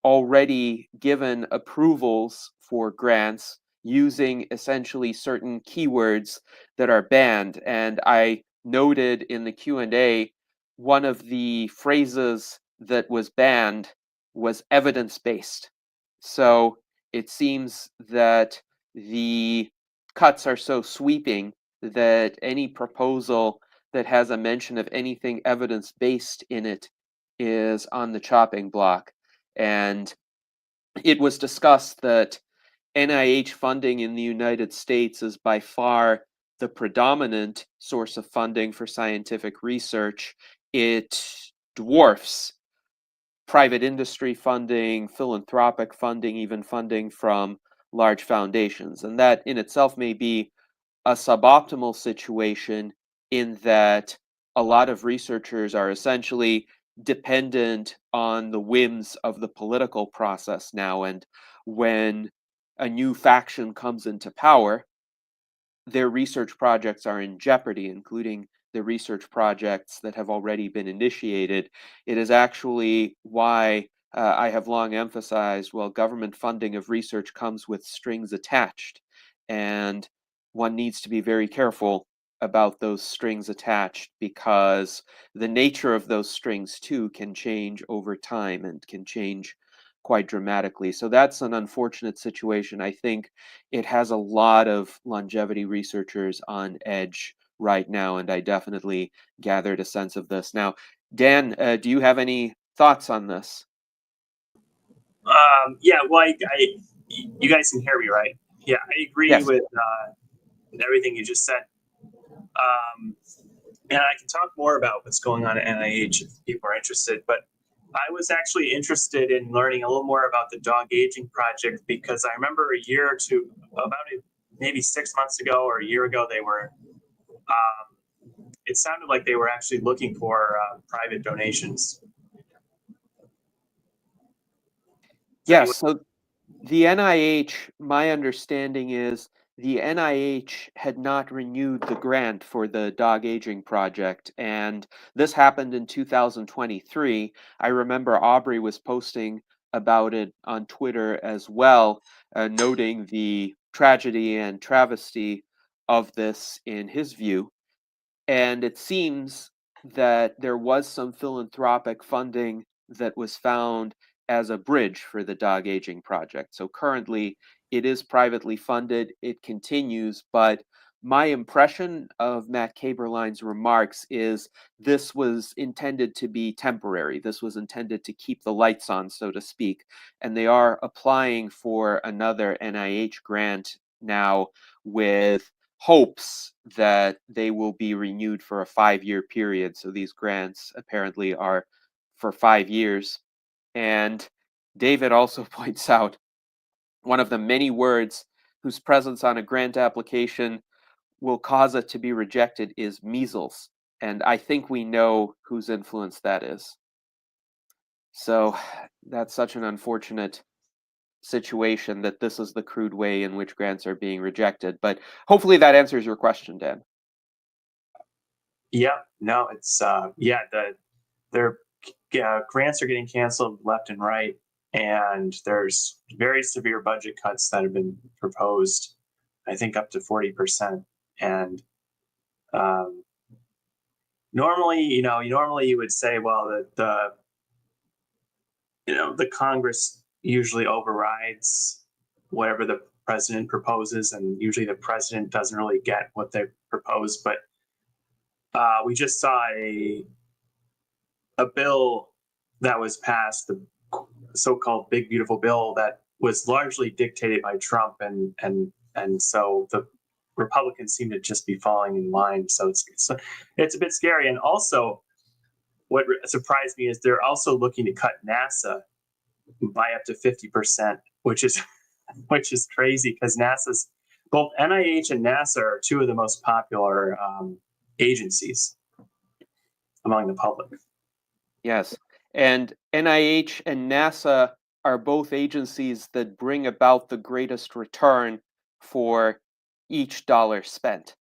already given approvals for grants using essentially certain keywords that are banned. And I noted in the Q&A, one of the phrases that was banned was evidence-based. So it seems that the cuts are so sweeping that any proposal that has a mention of anything evidence-based in it is on the chopping block. And it was discussed that NIH funding in the United States is by far the predominant source of funding for scientific research. It dwarfs private industry funding, philanthropic funding, even funding from large foundations. And that in itself may be a suboptimal situation in that a lot of researchers are essentially dependent on the whims of the political process now. And when a new faction comes into power, their research projects are in jeopardy, including the research projects that have already been initiated. It is actually why I have long emphasized, well, government funding of research comes with strings attached, and one needs to be very careful about those strings attached, because the nature of those strings too can change over time and can change quite dramatically. So that's an unfortunate situation. I think it has a lot of longevity researchers on edge right now, and I definitely gathered a sense of this. Now, Dan, do you have any thoughts on this? Yeah, well, you guys can hear me, right? Yeah, I agree Yes. with everything you just said. And I can talk more about what's going on at NIH if people are interested, but I was actually interested in learning a little more about the dog aging project, because I remember a year or two, maybe 6 months ago or a year ago, they were, it sounded like they were actually looking for private donations. Yes, so the NIH, my understanding is the NIH had not renewed the grant for the dog aging project, and this happened in 2023. I remember Aubrey was posting about it on Twitter as well, noting the tragedy and travesty of this in his view. And it seems that there was some philanthropic funding that was found as a bridge for the dog aging project. So currently it is privately funded, it continues, but my impression of Matt Kaberlein's remarks is this was intended to be temporary. This was intended to keep the lights on, so to speak. And they are applying for another NIH grant now with hopes that they will be renewed for a 5-year period. So these grants apparently are for 5 years. And David also points out one of the many words whose presence on a grant application will cause it to be rejected is measles. And I think we know whose influence that is. So that's such an unfortunate situation that this is the crude way in which grants are being rejected. But hopefully that answers your question, Dan. Yeah, no, it's their grants are getting canceled left and right, and there's very severe budget cuts that have been proposed. I think up to 40%. And normally, you would say, well, the Congress usually overrides whatever the president proposes, and usually the president doesn't really get what they propose. But we just saw a bill that was passed, the so-called Big Beautiful Bill, that was largely dictated by Trump, and so the Republicans seem to just be falling in line. So it's a bit scary. And also, what surprised me is they're also looking to cut NASA by up to 50%, which is crazy because NASA's both NIH and NASA are two of the most popular agencies among the public. Yes, and NIH and NASA are both agencies that bring about the greatest return for each dollar spent.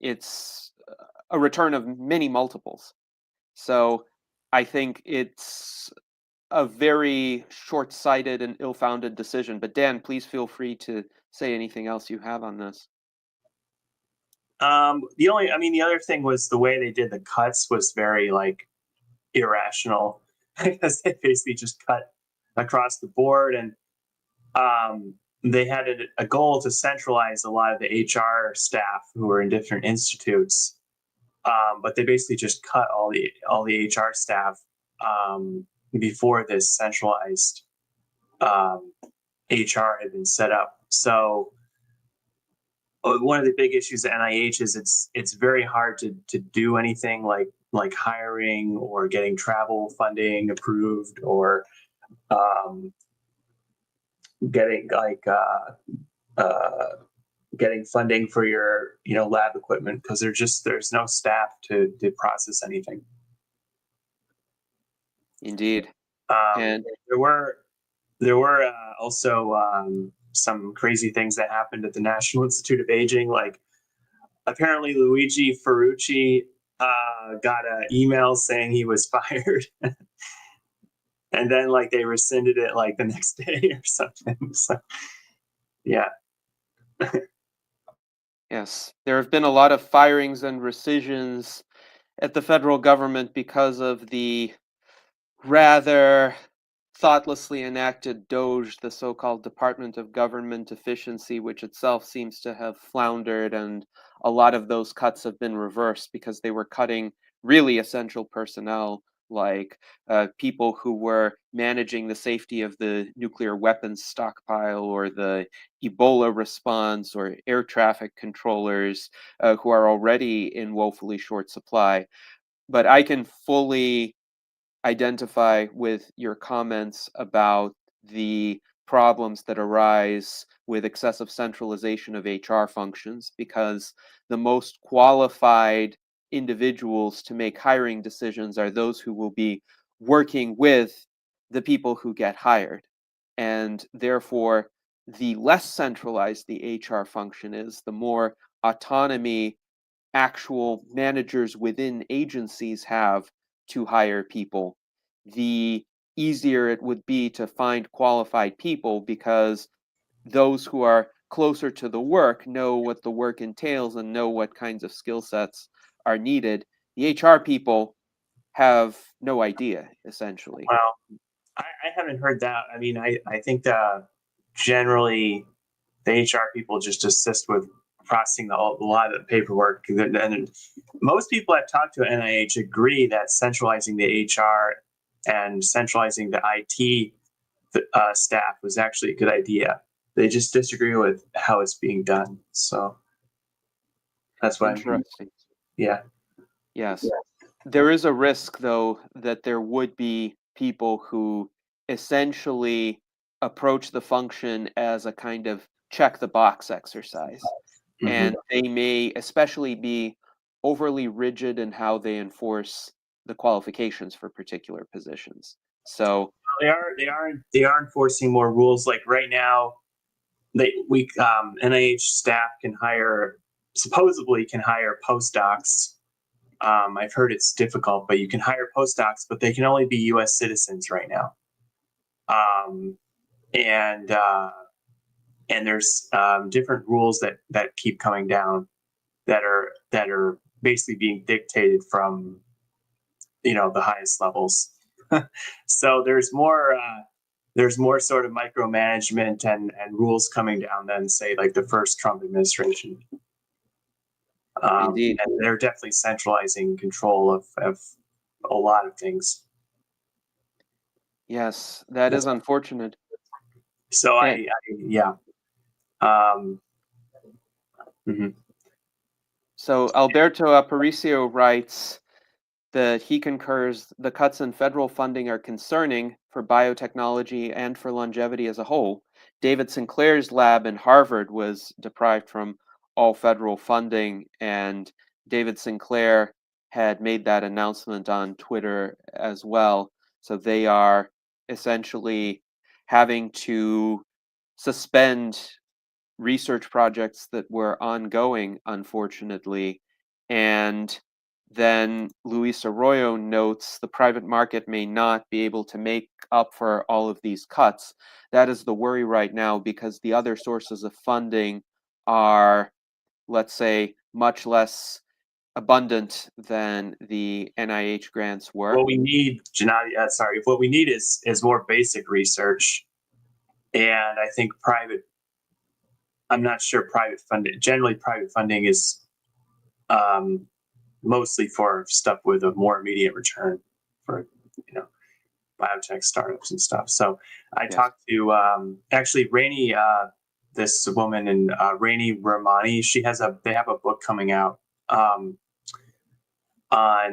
It's a return of many multiples. So I think it's a very short-sighted and ill-founded decision. But Dan, please feel free to say anything else you have on this. The other thing was the way they did the cuts was very irrational because they basically just cut across the board, and they had a goal to centralize a lot of the HR staff who were in different institutes, but they basically just cut all the HR staff before this centralized HR had been set up. So one of the big issues at NIH is it's very hard to do anything like hiring or getting travel funding approved or getting getting funding for your lab equipment because there's no staff to process anything. Indeed. And there were also some crazy things that happened at the National Institute of Aging. Like apparently Luigi Ferrucci got an email saying he was fired. And then they rescinded it the next day or something. So yeah. Yes, there have been a lot of firings and rescissions at the federal government because of the rather thoughtlessly enacted DOGE, the so-called Department of Government Efficiency, which itself seems to have floundered, and a lot of those cuts have been reversed because they were cutting really essential personnel, like people who were managing the safety of the nuclear weapons stockpile or the Ebola response or air traffic controllers who are already in woefully short supply. But I can fully identify with your comments about the problems that arise with excessive centralization of HR functions, because the most qualified individuals to make hiring decisions are those who will be working with the people who get hired. And therefore, the less centralized the HR function is, the more autonomy actual managers within agencies have to hire people, the easier it would be to find qualified people, because those who are closer to the work know what the work entails and know what kinds of skill sets are needed. The HR people have no idea, essentially. Well, I haven't heard that. I mean, I think that generally the HR people just assist with processing a lot of the paperwork. And most people I've talked to at NIH agree that centralizing the HR and centralizing the IT staff was actually a good idea. They just disagree with how it's being done. So that's what Interesting. Yeah. Yes. There is a risk, though, that there would be people who essentially approach the function as a kind of check the box exercise. Mhm. And they may especially be overly rigid in how they enforce the qualifications for particular positions. So They are enforcing more rules. Like right now, NIH staff supposedly can hire postdocs. I've heard it's difficult, but you can hire postdocs, but they can only be U.S. citizens right now. And there's different rules that keep coming down that are basically being dictated from the highest levels. So there's more sort of micromanagement and rules coming down than say like the first Trump administration. Indeed. And they're definitely centralizing control of a lot of things. yes, that is unfortunate. So Okay. yeah. Mm-hmm. So Alberto Aparicio writes that he concurs the cuts in federal funding are concerning for biotechnology and for longevity as a whole. David Sinclair's lab in Harvard was deprived from all federal funding, and David Sinclair had made that announcement on Twitter as well. So they are essentially having to suspend research projects that were ongoing, unfortunately. And then Luis Arroyo notes the private market may not be able to make up for all of these cuts. That is the worry right now, because the other sources of funding are, let's say, much less abundant than the NIH grants were. What we need, Gennady, what we need is more basic research. And I think I'm not sure private funding, generally private funding is mostly for stuff with a more immediate return for, biotech startups and stuff. So I talked to actually Rainey, this woman, and Rainey Romani. They have a book coming out on I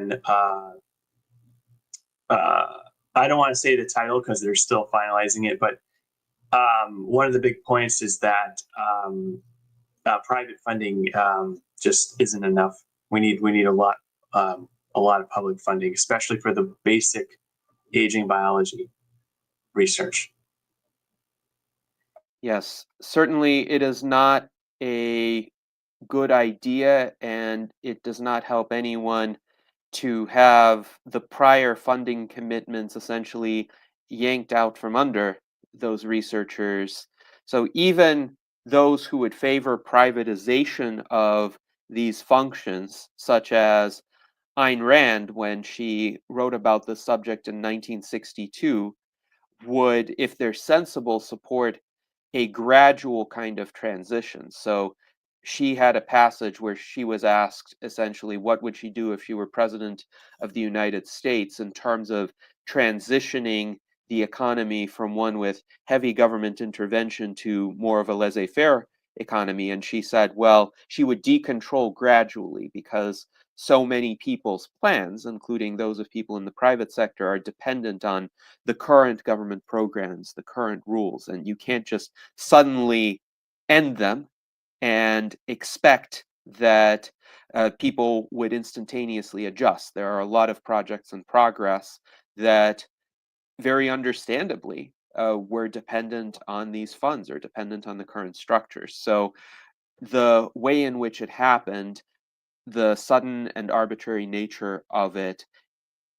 don't want to say the title because they're still finalizing it, but one of the big points is that private funding just isn't enough. We need a lot of public funding, especially for the basic aging biology research. Yes, certainly it is not a good idea, and it does not help anyone to have the prior funding commitments essentially yanked out from under those researchers. So even those who would favor privatization of these functions, such as Ayn Rand, when she wrote about the subject in 1962, would, if they're sensible, support a gradual kind of transition. So she had a passage where she was asked essentially what would she do if she were president of the United States in terms of transitioning the economy from one with heavy government intervention to more of a laissez-faire economy. And she said, well, she would decontrol gradually because so many people's plans, including those of people in the private sector, are dependent on the current government programs, the current rules, and you can't just suddenly end them and expect that people would instantaneously adjust. There are a lot of projects in progress that very understandably were dependent on these funds or dependent on the current structures. So the way in which it happened, the sudden and arbitrary nature of it,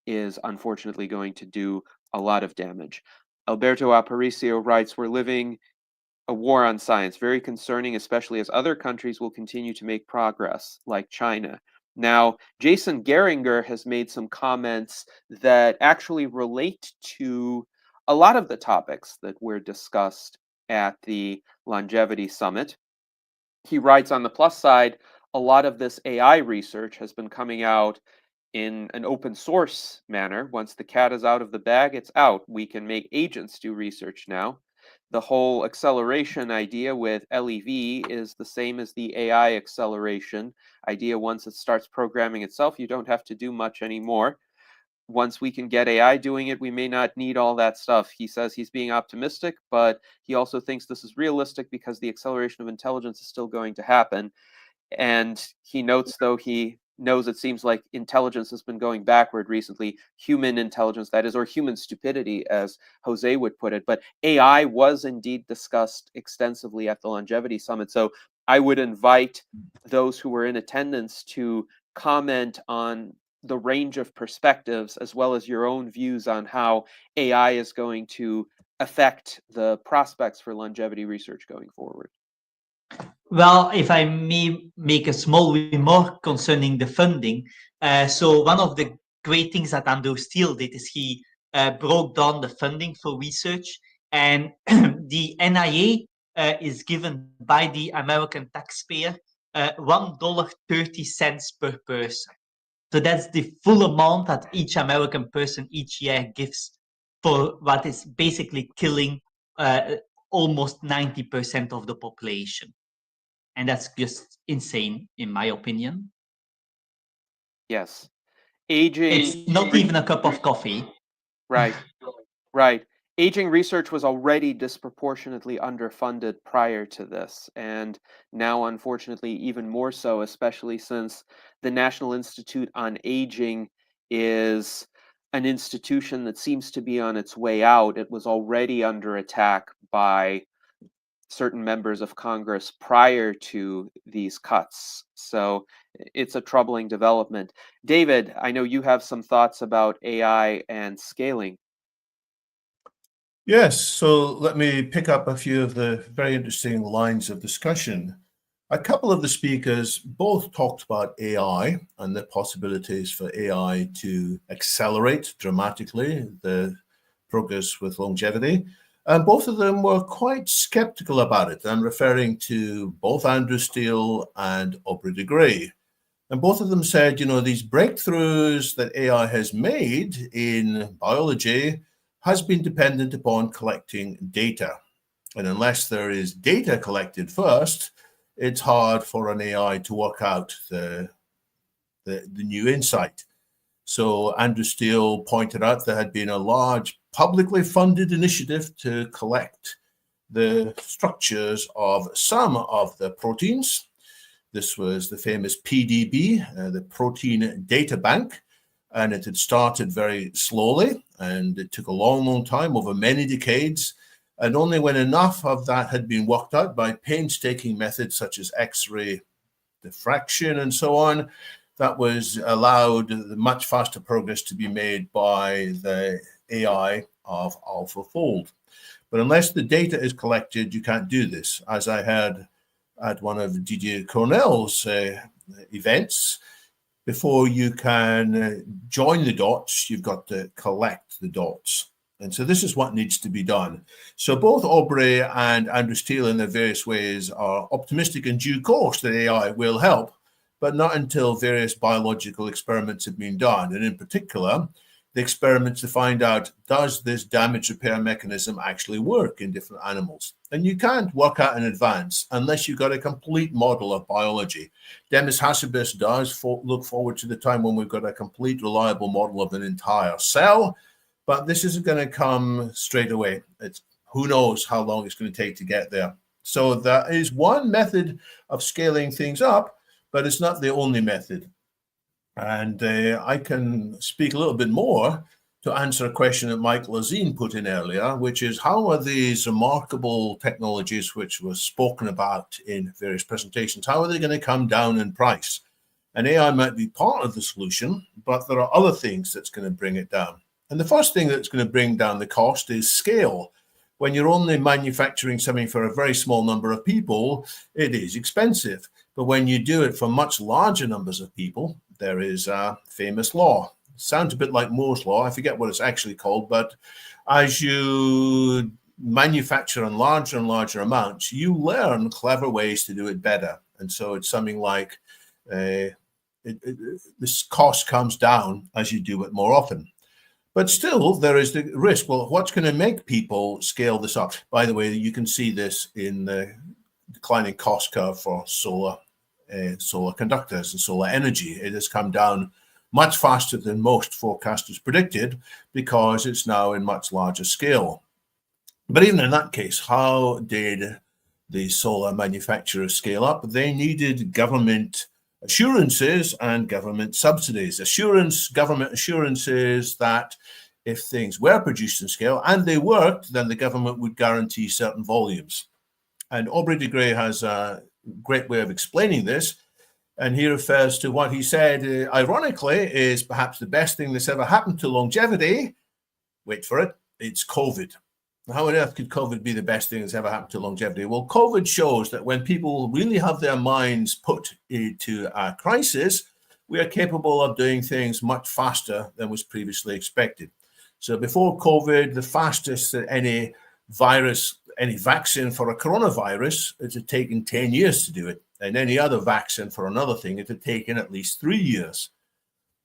is unfortunately going to do a lot of damage. Alberto Aparicio writes, we're living a war on science, very concerning, especially as other countries will continue to make progress, like China. Now, Jason Geringer has made some comments that actually relate to a lot of the topics that were discussed at the Longevity Summit. He writes, on the plus side, a lot of this AI research has been coming out in an open source manner. Once the cat is out of the bag, it's out. We can make agents do research now. The whole acceleration idea with LEV is the same as the AI acceleration idea. Once it starts programming itself, you don't have to do much anymore. Once we can get AI doing it, we may not need all that stuff. He says he's being optimistic, but he also thinks this is realistic because the acceleration of intelligence is still going to happen. And he notes, though he knows it seems like intelligence has been going backward recently, human intelligence, that is, or human stupidity, as Jose would put it. But AI was indeed discussed extensively at the Longevity Summit. So I would invite those who were in attendance to comment on the range of perspectives, as well as your own views on how AI is going to affect the prospects for longevity research going forward. Well, if I may make a small remark concerning the funding. So one of the great things that Andrew Steele did is he broke down the funding for research, and the NIA is given by the American taxpayer $1.30 per person. So that's the full amount that each American person each year gives for what is basically killing almost 90% of the population. And that's just insane, in my opinion. Yes. Aging. It's not even a cup of coffee. Right. Right. Aging research was already disproportionately underfunded prior to this, and now, unfortunately, even more so, especially since the National Institute on Aging is an institution that seems to be on its way out. It was already under attack by certain members of Congress prior to these cuts. So it's a troubling development. David, I know you have some thoughts about AI and scaling. Yes, so let me pick up a few of the very interesting lines of discussion. A couple of the speakers both talked about AI and the possibilities for AI to accelerate dramatically the progress with longevity. And both of them were quite skeptical about it. I'm referring to both Andrew Steele and Aubrey de Grey. And both of them said, you know, these breakthroughs that AI has made in biology has been dependent upon collecting data. And unless there is data collected first, it's hard for an AI to work out the new insight. So Andrew Steele pointed out there had been a large publicly funded initiative to collect the structures of some of the proteins. This was the famous PDB, the Protein Data Bank, and it had started very slowly, and it took a long, long time, over many decades. And only when enough of that had been worked out by painstaking methods such as X-ray diffraction and so on, that was allowed much faster progress to be made by the AI of AlphaFold. But unless the data is collected, you can't do this. As I had at one of Didier Cornell's events, before you can join the dots, you've got to collect the dots. And so this is what needs to be done. So both Aubrey and Andrew Steele in their various ways are optimistic in due course that AI will help, but not until various biological experiments have been done. And in particular, the experiments to find out, does this damage repair mechanism actually work in different animals? And you can't work out in advance unless you've got a complete model of biology. Demis Hassabis does look forward to the time when we've got a complete, reliable model of an entire cell, but this isn't going to come straight away. It's who knows how long it's going to take to get there. So that is one method of scaling things up, but it's not the only method. And I can speak a little bit more to answer a question that Mike Lazine put in earlier, which is how are these remarkable technologies which were spoken about in various presentations, how are they going to come down in price? And AI might be part of the solution, but there are other things that's going to bring it down. And the first thing that's going to bring down the cost is scale. When you're only manufacturing something for a very small number of people, it is expensive. But when you do it for much larger numbers of people, there is a famous law. It sounds a bit like Moore's law. I forget what it's actually called, but as you manufacture in larger and larger amounts, you learn clever ways to do it better. And so it's something like this cost comes down as you do it more often. But still, there is the risk. Well, what's going to make people scale this up? By the way, you can see this in the declining cost curve for solar conductors and solar energy. It has come down much faster than most forecasters predicted because it's now in much larger scale. But even in that case, how did the solar manufacturers scale up? They needed government assurances and government subsidies. Government assurances that if things were produced in scale and they worked, then the government would guarantee certain volumes. And Aubrey de Grey has a great way of explaining this. And he refers to what he said, ironically, is perhaps the best thing that's ever happened to longevity. Wait for it. It's COVID. How on earth could COVID be the best thing that's ever happened to longevity? Well, COVID shows that when people really have their minds put into a crisis, we are capable of doing things much faster than was previously expected. So before COVID, the fastest that any vaccine for a coronavirus, it had taken 10 years to do it. And any other vaccine for another thing, it had taken at least 3 years.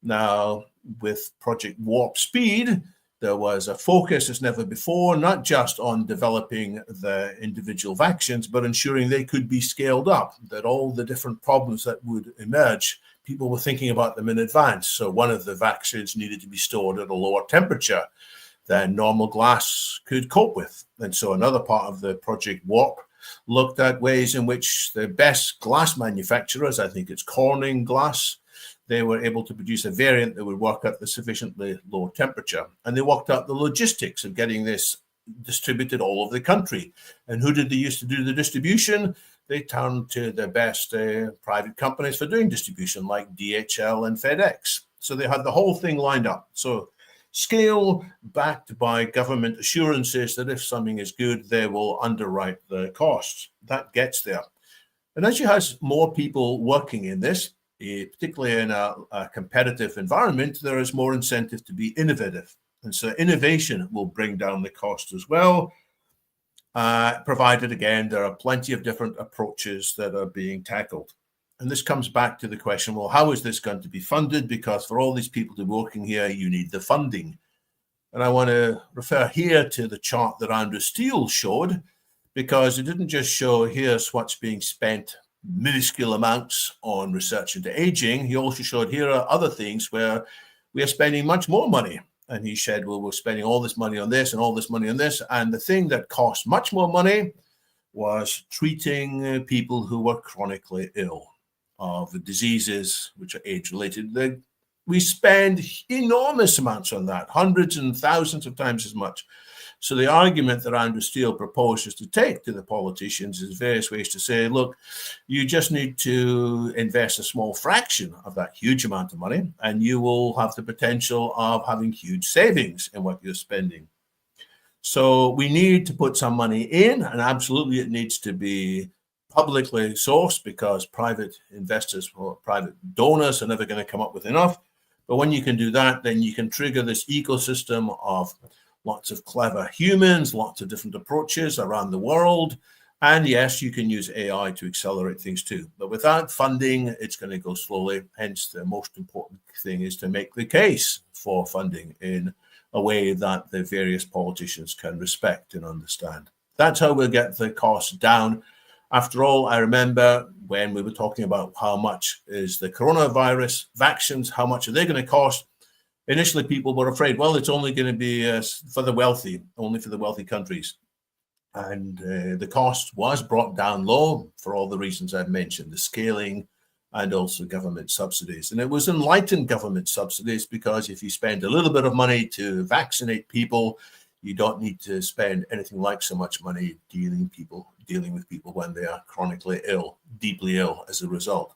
Now, with Project Warp Speed, There was a focus as never before, not just on developing the individual vaccines, but ensuring they could be scaled up, that all the different problems that would emerge, people were thinking about them in advance. So one of the vaccines needed to be stored at a lower temperature than normal glass could cope with. And so another part of the Project Warp looked at ways in which the best glass manufacturers, I think it's Corning Glass, they were able to produce a variant that would work at the sufficiently low temperature. And they worked out the logistics of getting this distributed all over the country. And who did they use to do the distribution? They turned to the best private companies for doing distribution, like DHL and FedEx. So they had the whole thing lined up. So scale backed by government assurances that if something is good, they will underwrite the costs. That gets there. And as you have more people working in this, particularly in a competitive environment, there is more incentive to be innovative. And so innovation will bring down the cost as well, provided, again, there are plenty of different approaches that are being tackled. And this comes back to the question, well, how is this going to be funded? Because for all these people to be working here, you need the funding. And I want to refer here to the chart that Andrew Steele showed, because it didn't just show here's what's being spent, minuscule amounts on research into aging. He also showed here are other things where we are spending much more money. And he said, well, we're spending all this money on this and all this money on this. And the thing that cost much more money was treating people who were chronically ill of diseases which are age-related. We spend enormous amounts on that, hundreds and thousands of times as much. So the argument that Andrew Steele proposes to take to the politicians is various ways to say, look, you just need to invest a small fraction of that huge amount of money, and you will have the potential of having huge savings in what you're spending. So we need to put some money in, and absolutely it needs to be publicly sourced, because private investors or private donors are never going to come up with enough. But when you can do that, then you can trigger this ecosystem of lots of clever humans, lots of different approaches around the world. And yes, you can use AI to accelerate things too. But without funding, it's going to go slowly. Hence, the most important thing is to make the case for funding in a way that the various politicians can respect and understand. That's how we'll get the costs down. After all, I remember when we were talking about how much is the coronavirus vaccines, how much are they going to cost? Initially, people were afraid, well, it's only going to be for the wealthy, only for the wealthy countries. And the cost was brought down low for all the reasons I've mentioned, the scaling and also government subsidies. And it was enlightened government subsidies, because if you spend a little bit of money to vaccinate people, you don't need to spend anything like so much money dealing with people when they are chronically ill, deeply ill as a result.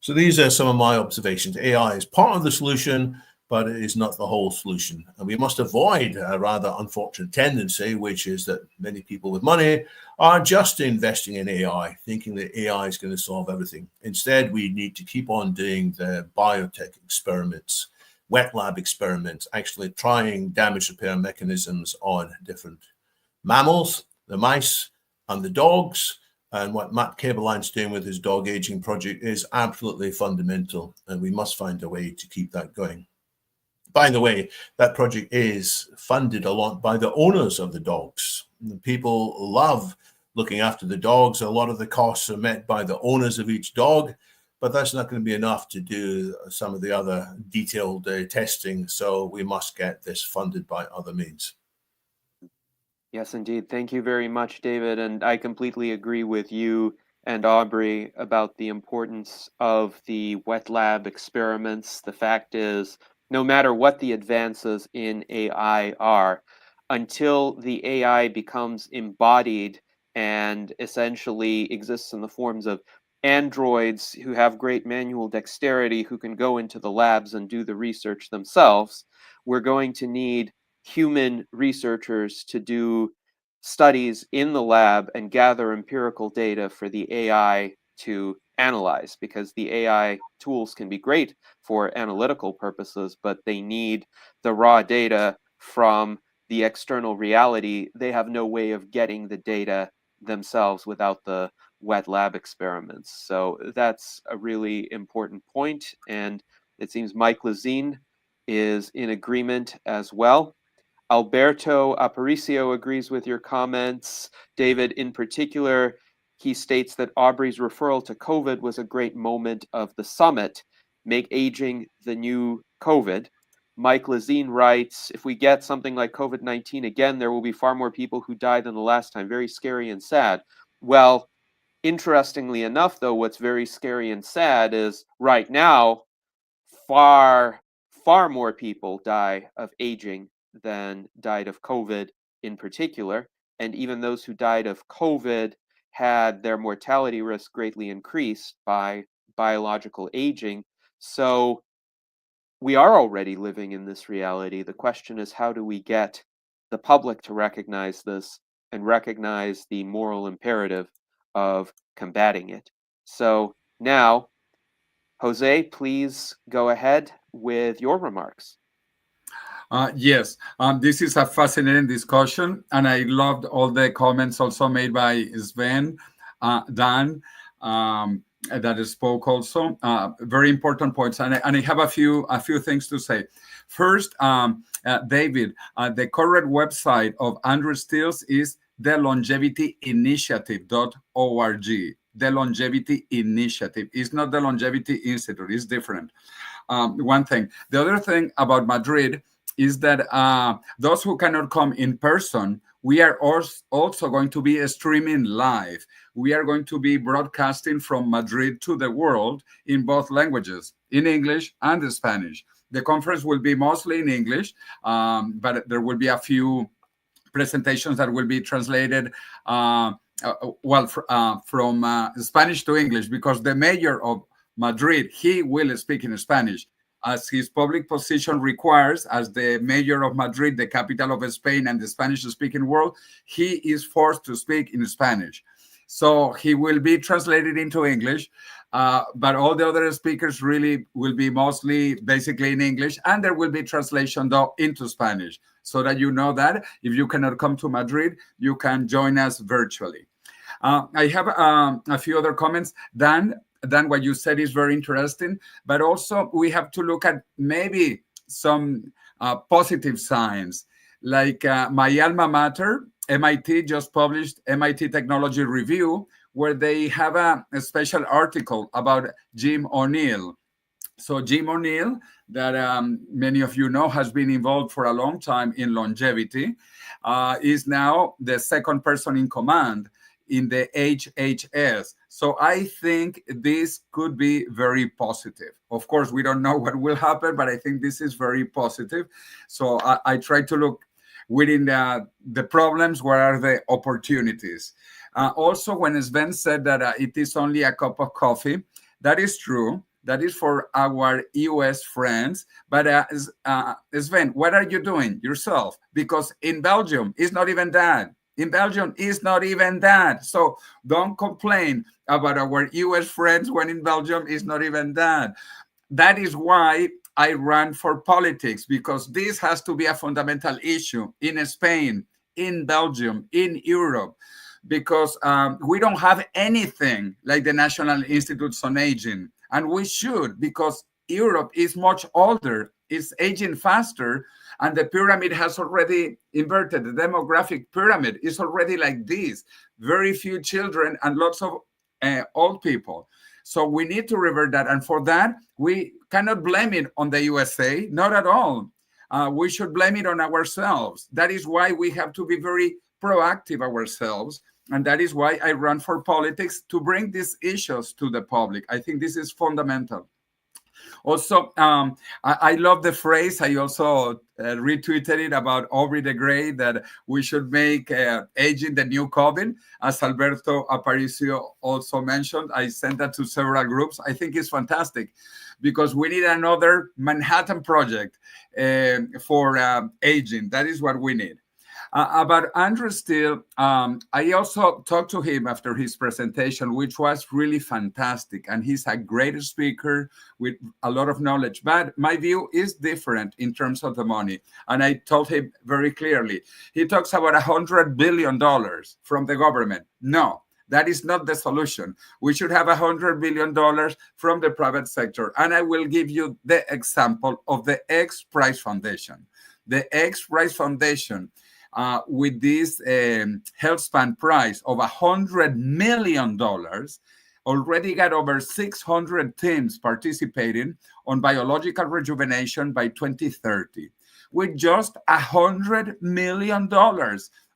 So these are some of my observations. AI is part of the solution, but it is not the whole solution. And we must avoid a rather unfortunate tendency, which is that many people with money are just investing in AI, thinking that AI is going to solve everything. Instead, we need to keep on doing the biotech experiments, wet lab experiments, actually trying damage repair mechanisms on different mammals, the mice and the dogs. And what Matt Cabeline's doing with his dog aging project is absolutely fundamental, and we must find a way to keep that going. By the way, that project is funded a lot by the owners of the dogs. People love looking after the dogs. A lot of the costs are met by the owners of each dog, but that's not going to be enough to do some of the other detailed testing. So we must get this funded by other means. Yes, indeed. Thank you very much, David. And I completely agree with you and Aubrey about the importance of the wet lab experiments. The fact is, no matter what the advances in AI are, until the AI becomes embodied and essentially exists in the forms of androids who have great manual dexterity, who can go into the labs and do the research themselves, we're going to need human researchers to do studies in the lab and gather empirical data for the AI to analyze, because the AI tools can be great for analytical purposes, but they need the raw data from the external reality. They have no way of getting the data themselves without the wet lab experiments. So that's a really important point, and it seems Mike Lazine is in agreement as well. Alberto Aparicio agrees with your comments. David, in particular, he states that Aubrey's referral to COVID was a great moment of the summit. Make aging the new COVID. Mike Lazine writes, if we get something like COVID-19 again, there will be far more people who die than the last time. Very scary and sad. Well, interestingly enough, though, what's very scary and sad is right now, far more people die of aging than died of COVID in particular. And even those who died of COVID had their mortality risk greatly increased by biological aging. So we are already living in this reality. The question is, how do we get the public to recognize this and recognize the moral imperative of combating it? So now, Jose, please go ahead with your remarks. Yes, this is a fascinating discussion, and I loved all the comments also made by Sven, Dan, that spoke also. Very important points, and I have a few things to say. First, David, the correct website of Andrew Stills is thelongevity.initiative.org. The Longevity Initiative. It's not the Longevity Institute. It's different. One thing. The other thing about Madrid is that those who cannot come in person, we are also going to be streaming live. We are going to be broadcasting from Madrid to the world in both languages, in English and Spanish. The conference will be mostly in English, but there will be a few presentations that will be translated from Spanish to English, because the mayor of Madrid, he will speak in Spanish, as his public position requires. As the mayor of Madrid, the capital of Spain and the Spanish-speaking world, he is forced to speak in Spanish. So he will be translated into English, but all the other speakers really will be mostly basically in English, and there will be translation though into Spanish, so that you know that if you cannot come to Madrid, you can join us virtually. I have a few other comments. Dan, what you said is very interesting, but also we have to look at maybe some positive signs. Like my alma mater, MIT, just published MIT Technology Review, where they have a special article about Jim O'Neill. So Jim O'Neill, that many of you know, has been involved for a long time in longevity, is now the second person in command in the HHS. So I think this could be very positive. Of course, we don't know what will happen, but I think this is very positive. So I try to look within the problems, what are the opportunities. Also, when Sven said that it is only a cup of coffee, that is true. That is for our US friends. But Sven, what are you doing yourself? Because in Belgium, it's not even that. In Belgium, it's not even that. So don't complain about our US friends when in Belgium, it's not even that. That is why I ran for politics, because this has to be a fundamental issue in Spain, in Belgium, in Europe, because we don't have anything like the National Institutes on Aging. And we should, because Europe is much older, it's aging faster, and the pyramid has already inverted. The demographic pyramid is already like this. Very few children and lots of old people. So we need to revert that. And for that, we cannot blame it on the USA, not at all. We should blame it on ourselves. That is why we have to be very proactive ourselves. And that is why I run for politics, to bring these issues to the public. I think this is fundamental. Also, I love the phrase. I also retweeted it about Aubrey the Great, that we should make aging the new COVID, as Alberto Aparicio also mentioned. I sent that to several groups. I think it's fantastic, because we need another Manhattan Project for aging. That is what we need. About Andrew Steele, I also talked to him after his presentation, which was really fantastic. And he's a great speaker with a lot of knowledge. But my view is different in terms of the money. And I told him very clearly, he talks about $100 billion from the government. No, that is not the solution. We should have $100 billion from the private sector. And I will give you the example of the X Prize Foundation. the X Prize Foundation, with this health span prize of $100 million, already got over 600 teams participating on biological rejuvenation by 2030. With just $100 million,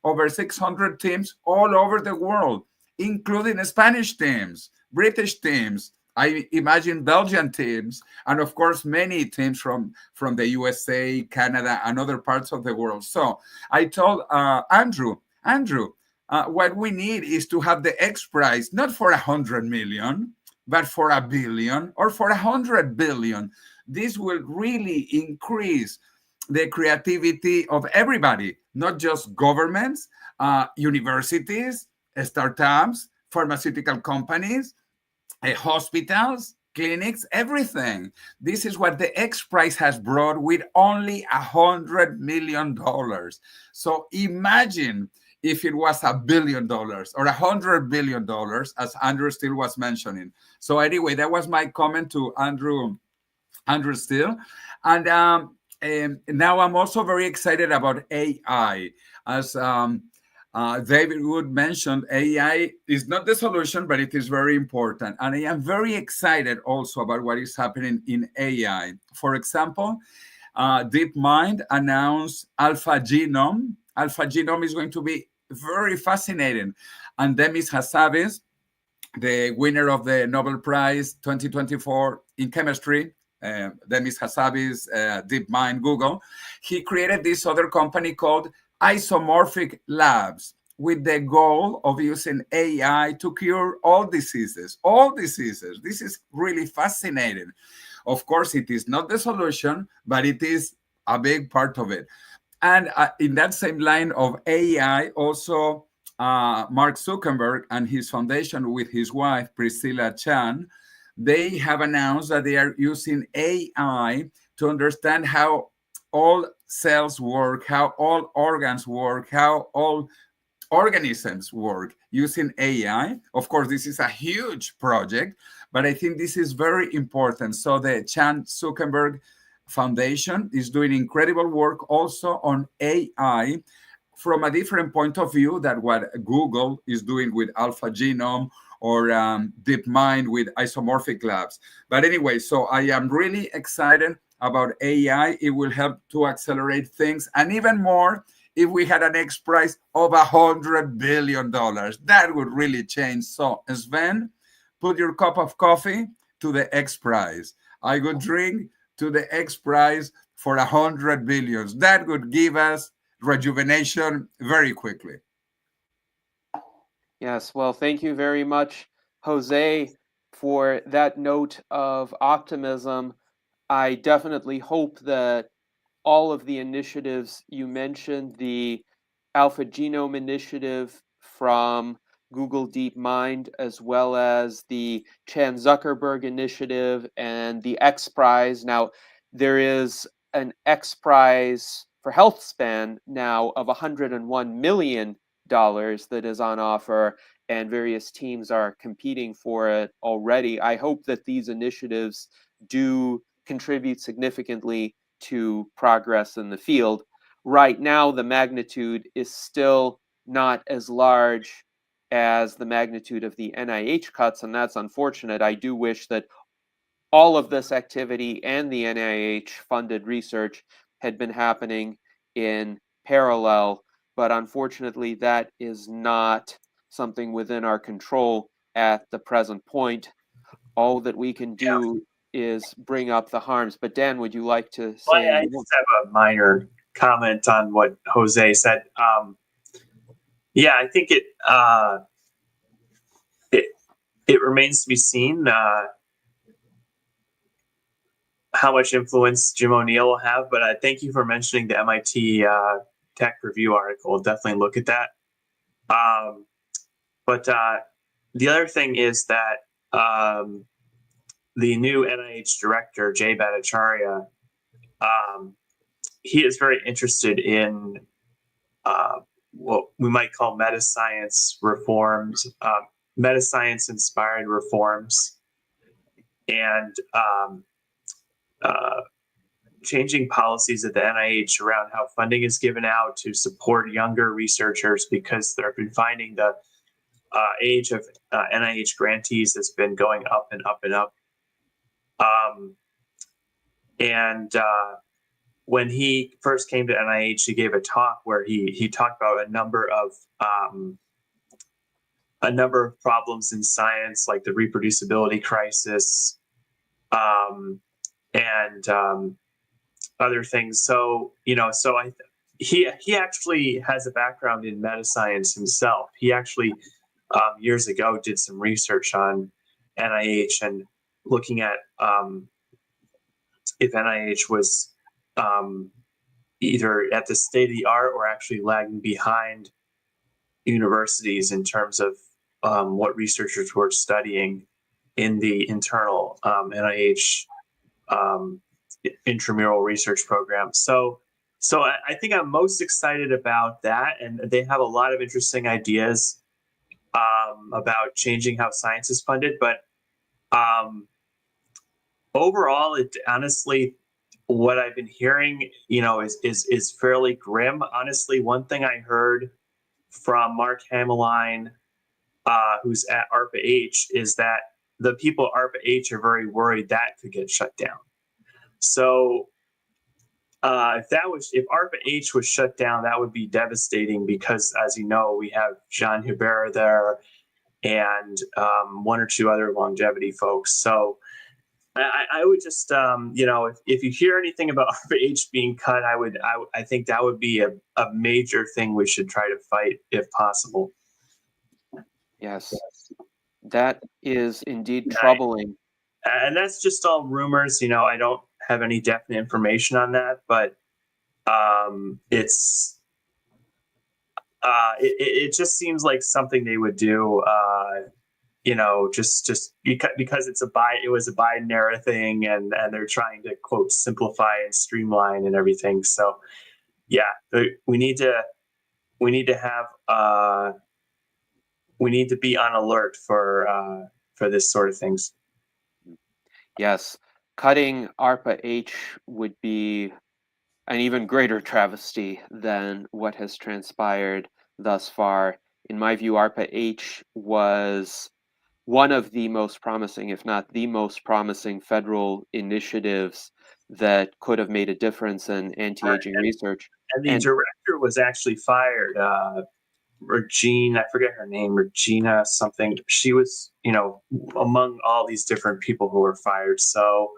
over 600 teams all over the world, including Spanish teams, British teams, I imagine Belgian teams, and of course, many teams from the USA, Canada, and other parts of the world. So I told Andrew, what we need is to have the X Prize, not for 100 million, but for 1 billion or for 100 billion. This will really increase the creativity of everybody, not just governments, universities, startups, pharmaceutical companies, hospitals, clinics, everything. This is what the X Prize has brought with only $100 million. So imagine if it was $1 billion or $100 billion, as Andrew Steele was mentioning. So anyway, that was my comment to Andrew Steele. And now I'm also very excited about AI. As David Wood mentioned, AI is not the solution, but it is very important. And I am very excited also about what is happening in AI. For example, DeepMind announced Alpha Genome. Alpha Genome is going to be very fascinating. And Demis Hassabis, the winner of the Nobel Prize 2024 in chemistry, Demis Hassabis, DeepMind, Google, he created this other company called Isomorphic Labs with the goal of using AI to cure all diseases. All diseases. This is really fascinating. Of course, it is not the solution, but it is a big part of it. And in that same line of AI, also Mark Zuckerberg and his foundation with his wife, Priscilla Chan, they have announced that they are using AI to understand how all cells work, how all organs work, how all organisms work using AI. Of course, this is a huge project, but I think this is very important. So the Chan Zuckerberg Foundation is doing incredible work also on AI from a different point of view than what Google is doing with Alpha Genome or DeepMind with Isomorphic Labs. But anyway, so I am really excited about AI. It will help to accelerate things, and even more if we had an X Prize of $100 billion. That would really change. So Sven, put your cup of coffee to the X Prize. I would drink to the X Prize for 100 billion. That would give us rejuvenation very quickly. Yes, well, thank you very much, Jose, for that note of optimism. I definitely hope that all of the initiatives you mentioned, the Alpha Genome Initiative from Google DeepMind, as well as the Chan Zuckerberg Initiative and the X Prize. Now, there is an X Prize for health span now of $101 million that is on offer, and various teams are competing for it already. I hope that these initiatives do contribute significantly to progress in the field. Right now, the magnitude is still not as large as the magnitude of the NIH cuts, and that's unfortunate. I do wish that all of this activity and the NIH-funded research had been happening in parallel, but unfortunately that is not something within our control at the present point. All that we can do is bring up the harms. But Dan, would you like to say I just have a minor comment on what Jose said. Yeah, I think it remains to be seen how much influence Jim O'Neill will have, but thank you for mentioning the MIT Tech Review article. I'll definitely look at that. But the other thing is that the new NIH director, Jay Bhattacharya, he is very interested in what we might call meta-science reforms, meta-science-inspired reforms. And changing policies at the NIH around how funding is given out to support younger researchers, because they've been finding the age of NIH grantees has been going up and up and up. When he first came to NIH, he gave a talk where he talked about a number of problems in science, like the reproducibility crisis, and other things. So, he actually has a background in meta-science himself. He actually years ago did some research on NIH and looking at if NIH was either at the state of the art or actually lagging behind universities in terms of what researchers were studying in the internal NIH intramural research program. So I think I'm most excited about that, and they have a lot of interesting ideas about changing how science is funded. But overall, it honestly, what I've been hearing, is fairly grim. Honestly, one thing I heard from Mark Hameline, who's at ARPA-H, is that the people at ARPA-H are very worried that could get shut down. So if ARPA-H was shut down, that would be devastating, because, as you know, we have Jean Hubert there and one or two other longevity folks. So I would just, if you hear anything about ARPA-H being cut, I think that would be a major thing we should try to fight if possible. Yes, that is indeed troubling. And that's just all rumors. I don't have any definite information on that, but it just seems like something they would do. Just because it was a Biden era thing, and they're trying to, quote, simplify and streamline and everything. So yeah, we need to be on alert for this sort of things. Yes, cutting ARPA-H would be an even greater travesty than what has transpired thus far. In my view, ARPA-H was one of the most promising, if not the most promising, federal initiatives that could have made a difference in anti-aging research. And the director was actually fired. Regina, I forget her name, Regina something. She was, among all these different people who were fired. So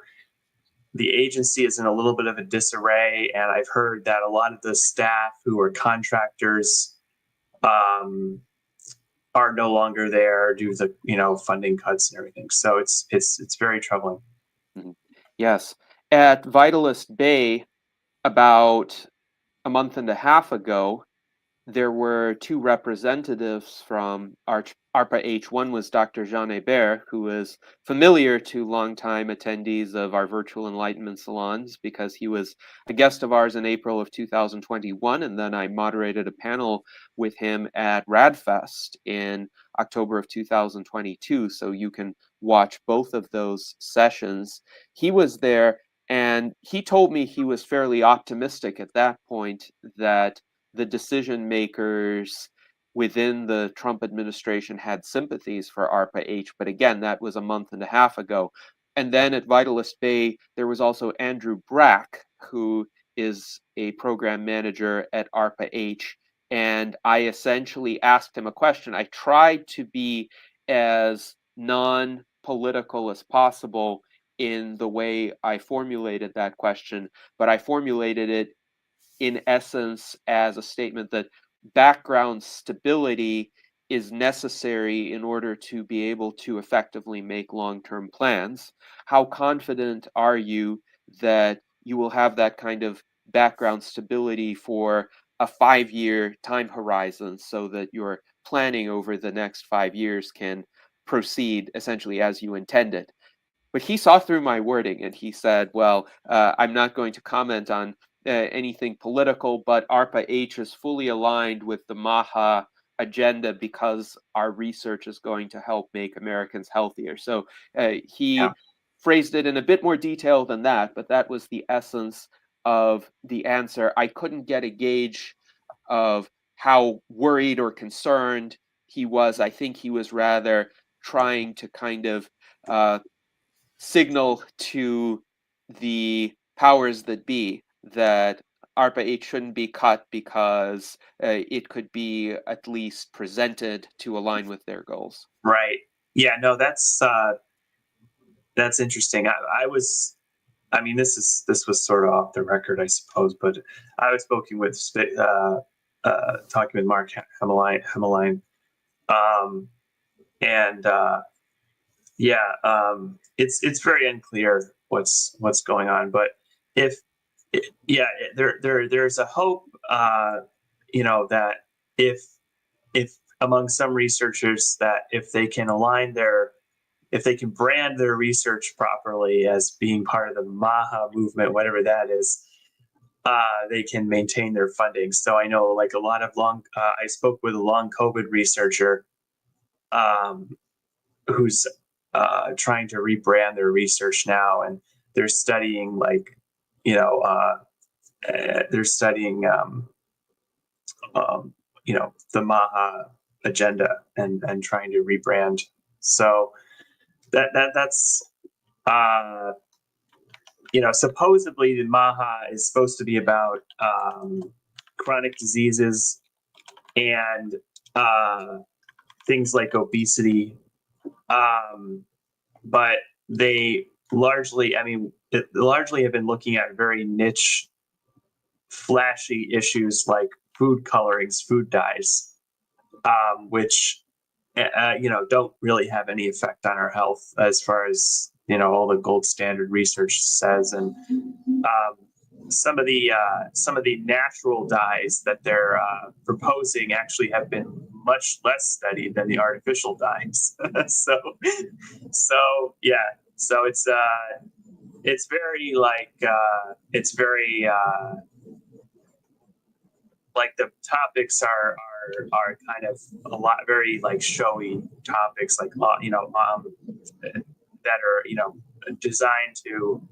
the agency is in a little bit of a disarray, and I've heard that a lot of the staff who are contractors are no longer there due to funding cuts and everything. So it's very troubling. Mm-hmm. Yes, at Vitalist Bay, about a month and a half ago, there were two representatives from ARPA-H. One was Dr. Jean Hébert, who is familiar to longtime attendees of our virtual enlightenment salons because he was a guest of ours in April of 2021, and then I moderated a panel with him at RADFest in October of 2022, so you can watch both of those sessions. He was there, and he told me he was fairly optimistic at that point that the decision makers within the Trump administration had sympathies for ARPA-H, but again, that was a month and a half ago. And then at Vitalist Bay, there was also Andrew Brack, who is a program manager at ARPA-H, and I essentially asked him a question. I tried to be as non-political as possible in the way I formulated that question, but I formulated it in essence as a statement that background stability is necessary in order to be able to effectively make long-term plans. How confident are you that you will have that kind of background stability for a 5-year time horizon so that your planning over the next 5 years can proceed essentially as you intended? But he saw through my wording and he said, well, I'm not going to comment on anything political, but ARPA-H is fully aligned with the MAHA agenda because our research is going to help make Americans healthier. So he phrased it in a bit more detail than that, but that was the essence of the answer. I couldn't get a gauge of how worried or concerned he was. I think he was rather trying to kind of signal to the powers that be that ARPA 8 shouldn't be cut because it could be at least presented to align with their goals. Right. Yeah. No, that's interesting. I mean, this was sort of off the record, I suppose, but I was talking with Mark Hemmeline, and it's very unclear what's going on. But there's a hope, that if among some researchers that if they can brand their research properly as being part of the MAHA movement, whatever that is, they can maintain their funding. So I know like a lot of I spoke with a long COVID researcher who's trying to rebrand their research now, and they're studying the MAHA agenda and trying to rebrand. So that's supposedly the MAHA is supposed to be about chronic diseases and things like obesity, but they largely have been looking at very niche, flashy issues like food colorings, food dyes, which don't really have any effect on our health as far as all the gold standard research says. And some of the natural dyes that they're proposing actually have been much less studied than the artificial dyes. so it's very like the topics are kind of a lot very like showy topics, like that are designed to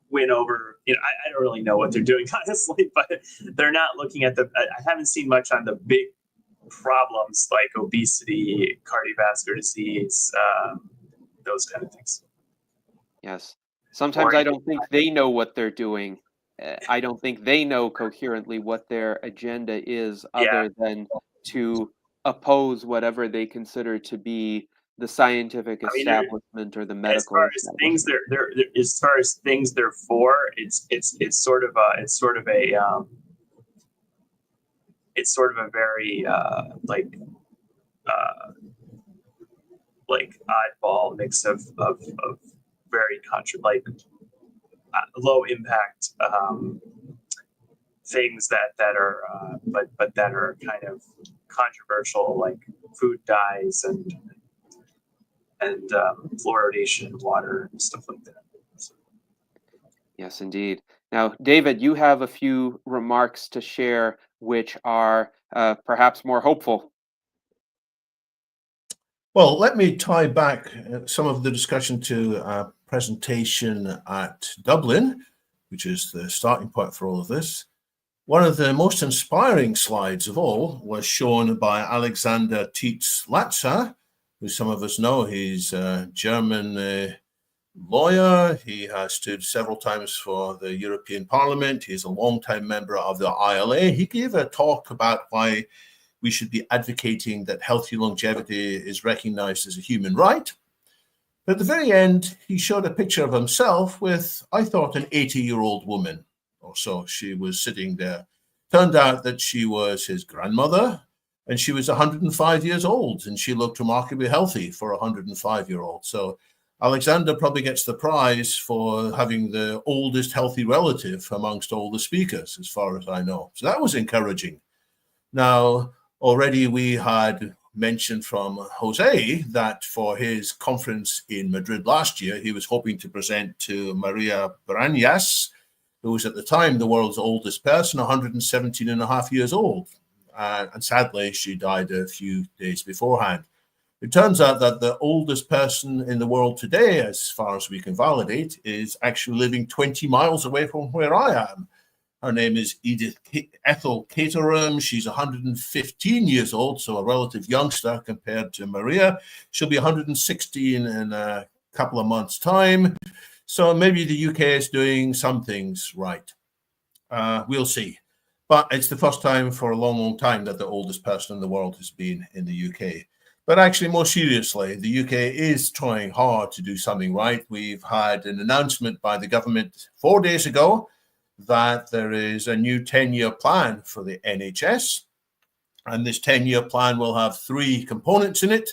win over. I don't really know what they're doing honestly, but they're not looking at I haven't seen much on the big problems like obesity, cardiovascular disease, those kind of things. Yes. Sometimes I don't think they know what they're doing. I don't think they know coherently what their agenda is, other than to oppose whatever they consider to be the scientific establishment or the medical. As far as things they're for, it's sort of a very like oddball mix of very low impact things that are but that are kind of controversial, like food dyes and fluoridation of water and stuff like that. So. Yes, indeed. Now, David, you have a few remarks to share which are perhaps more hopeful. Well, let me tie back some of the discussion to a presentation at Dublin, which is the starting point for all of this. One of the most inspiring slides of all was shown by Alexander Tietz-Latzer, who some of us know. He's a German lawyer. He has stood several times for the European Parliament. He's a longtime member of the ILA. He gave a talk about why we should be advocating that healthy longevity is recognized as a human right. But at the very end, he showed a picture of himself with, I thought, an 80-year-old woman or so. She was sitting there. Turned out that she was his grandmother, and she was 105 years old, and she looked remarkably healthy for a 105-year-old. So Alexander probably gets the prize for having the oldest healthy relative amongst all the speakers, as far as I know. So that was encouraging. Now, already we had mentioned from Jose that for his conference in Madrid last year, he was hoping to present to Maria Brañas, who was at the time the world's oldest person, 117 and a half years old. and sadly, she died a few days beforehand. It turns out that the oldest person in the world today, as far as we can validate, is actually living 20 miles away from where I am. Her name is Edith Ethel Caterham. She's 115 years old, so a relative youngster compared to Maria. She'll be 116 in a couple of months' time. So maybe the UK is doing some things right. We'll see. But it's the first time for a long, long time that the oldest person in the world has been in the UK. But actually, more seriously, the UK is trying hard to do something right. We've had an announcement by the government 4 days ago that there is a new 10-year plan for the NHS. And this 10-year plan will have 3 components in it.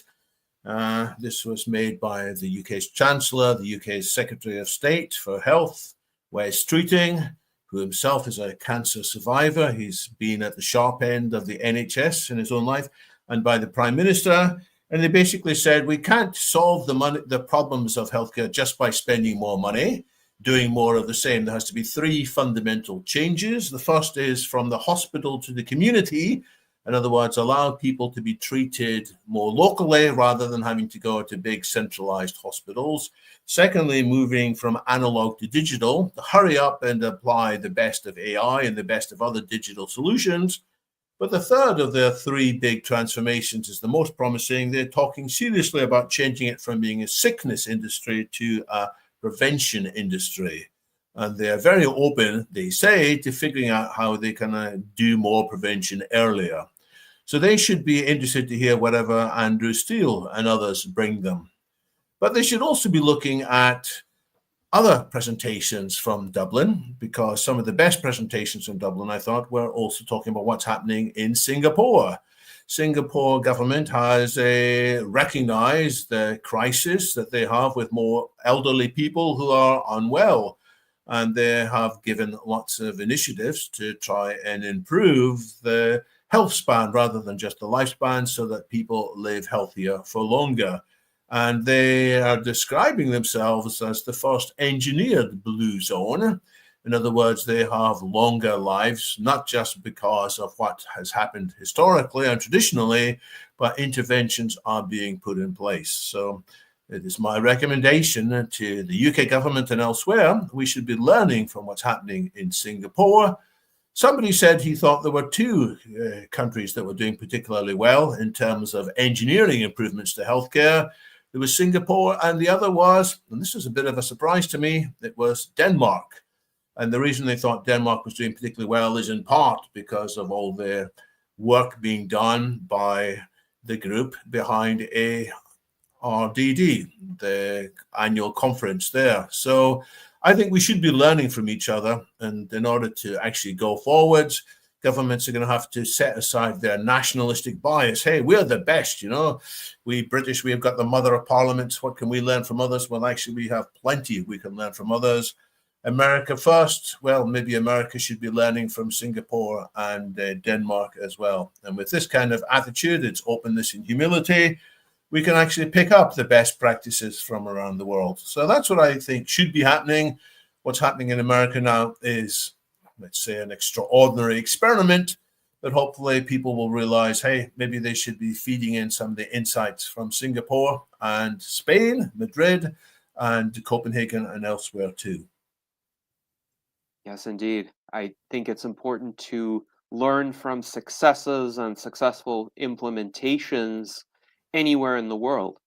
This was made by the UK's Chancellor, the UK's Secretary of State for Health, Wes Streeting, who himself is a cancer survivor. He's been at the sharp end of the NHS in his own life, and by the Prime Minister. And they basically said, we can't solve the problems of healthcare just by spending more money, doing more of the same. There has to be 3 fundamental changes. The first is from the hospital to the community. In other words, allow people to be treated more locally rather than having to go to big centralized hospitals. Secondly, moving from analog to digital, to hurry up and apply the best of AI and the best of other digital solutions. But the third of their 3 big transformations is the most promising. They're talking seriously about changing it from being a sickness industry to a prevention industry. And they're very open, they say, to figuring out how they can do more prevention earlier. So they should be interested to hear whatever Andrew Steele and others bring them. But they should also be looking at other presentations from Dublin, because some of the best presentations from Dublin, I thought, were also talking about what's happening in Singapore. Singapore government has recognized the crisis that they have with more elderly people who are unwell. And they have given lots of initiatives to try and improve the health span rather than just the lifespan, so that people live healthier for longer. And they are describing themselves as the first engineered blue zone. In other words, they have longer lives, not just because of what has happened historically and traditionally, but interventions are being put in place. So it is my recommendation to the UK government and elsewhere, we should be learning from what's happening in Singapore. Somebody said he thought there were 2 countries that were doing particularly well in terms of engineering improvements to healthcare. There was Singapore, and the other was, and this was a bit of a surprise to me, it was Denmark. And the reason they thought Denmark was doing particularly well is in part because of all the work being done by the group behind RDD, the annual conference there. So I think we should be learning from each other. And in order to actually go forwards, governments are going to have to set aside their nationalistic bias. Hey, we're the best, you know. We British, we've got the mother of parliaments. What can we learn from others? Well, actually, we have plenty we can learn from others. America first. Well, maybe America should be learning from Singapore and Denmark as well. And with this kind of attitude, its openness and humility, we can actually pick up the best practices from around the world. So that's what I think should be happening. What's happening in America now is, let's say, an extraordinary experiment, but hopefully people will realize, hey, maybe they should be feeding in some of the insights from Singapore and Spain, Madrid, and Copenhagen and elsewhere too. Yes, indeed. I think it's important to learn from successes and successful implementations anywhere in the world.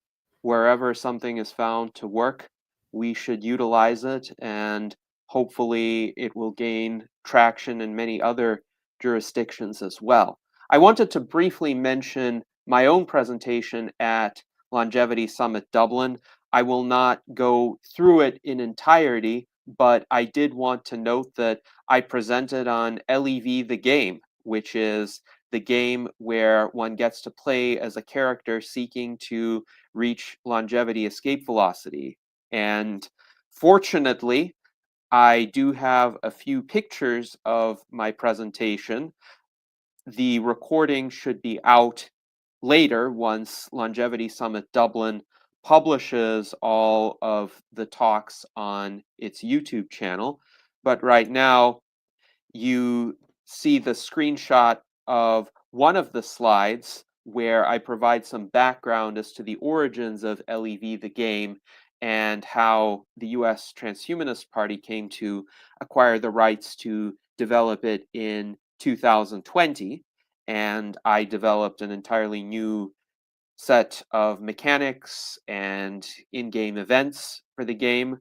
Wherever something is found to work, we should utilize it, and hopefully it will gain traction in many other jurisdictions as well. I wanted to briefly mention my own presentation at Longevity Summit Dublin. I will not go through it in entirety, but I did want to note that I presented on LEV the game, which is the game where one gets to play as a character seeking to reach longevity escape velocity. And fortunately, I do have a few pictures of my presentation. The recording should be out later once Longevity Summit Dublin publishes all of the talks on its YouTube channel. But right now, you see the screenshot of one of the slides where I provide some background as to the origins of LEV the game and how the US Transhumanist Party came to acquire the rights to develop it in 2020. And I developed an entirely new set of mechanics and in-game events for the game.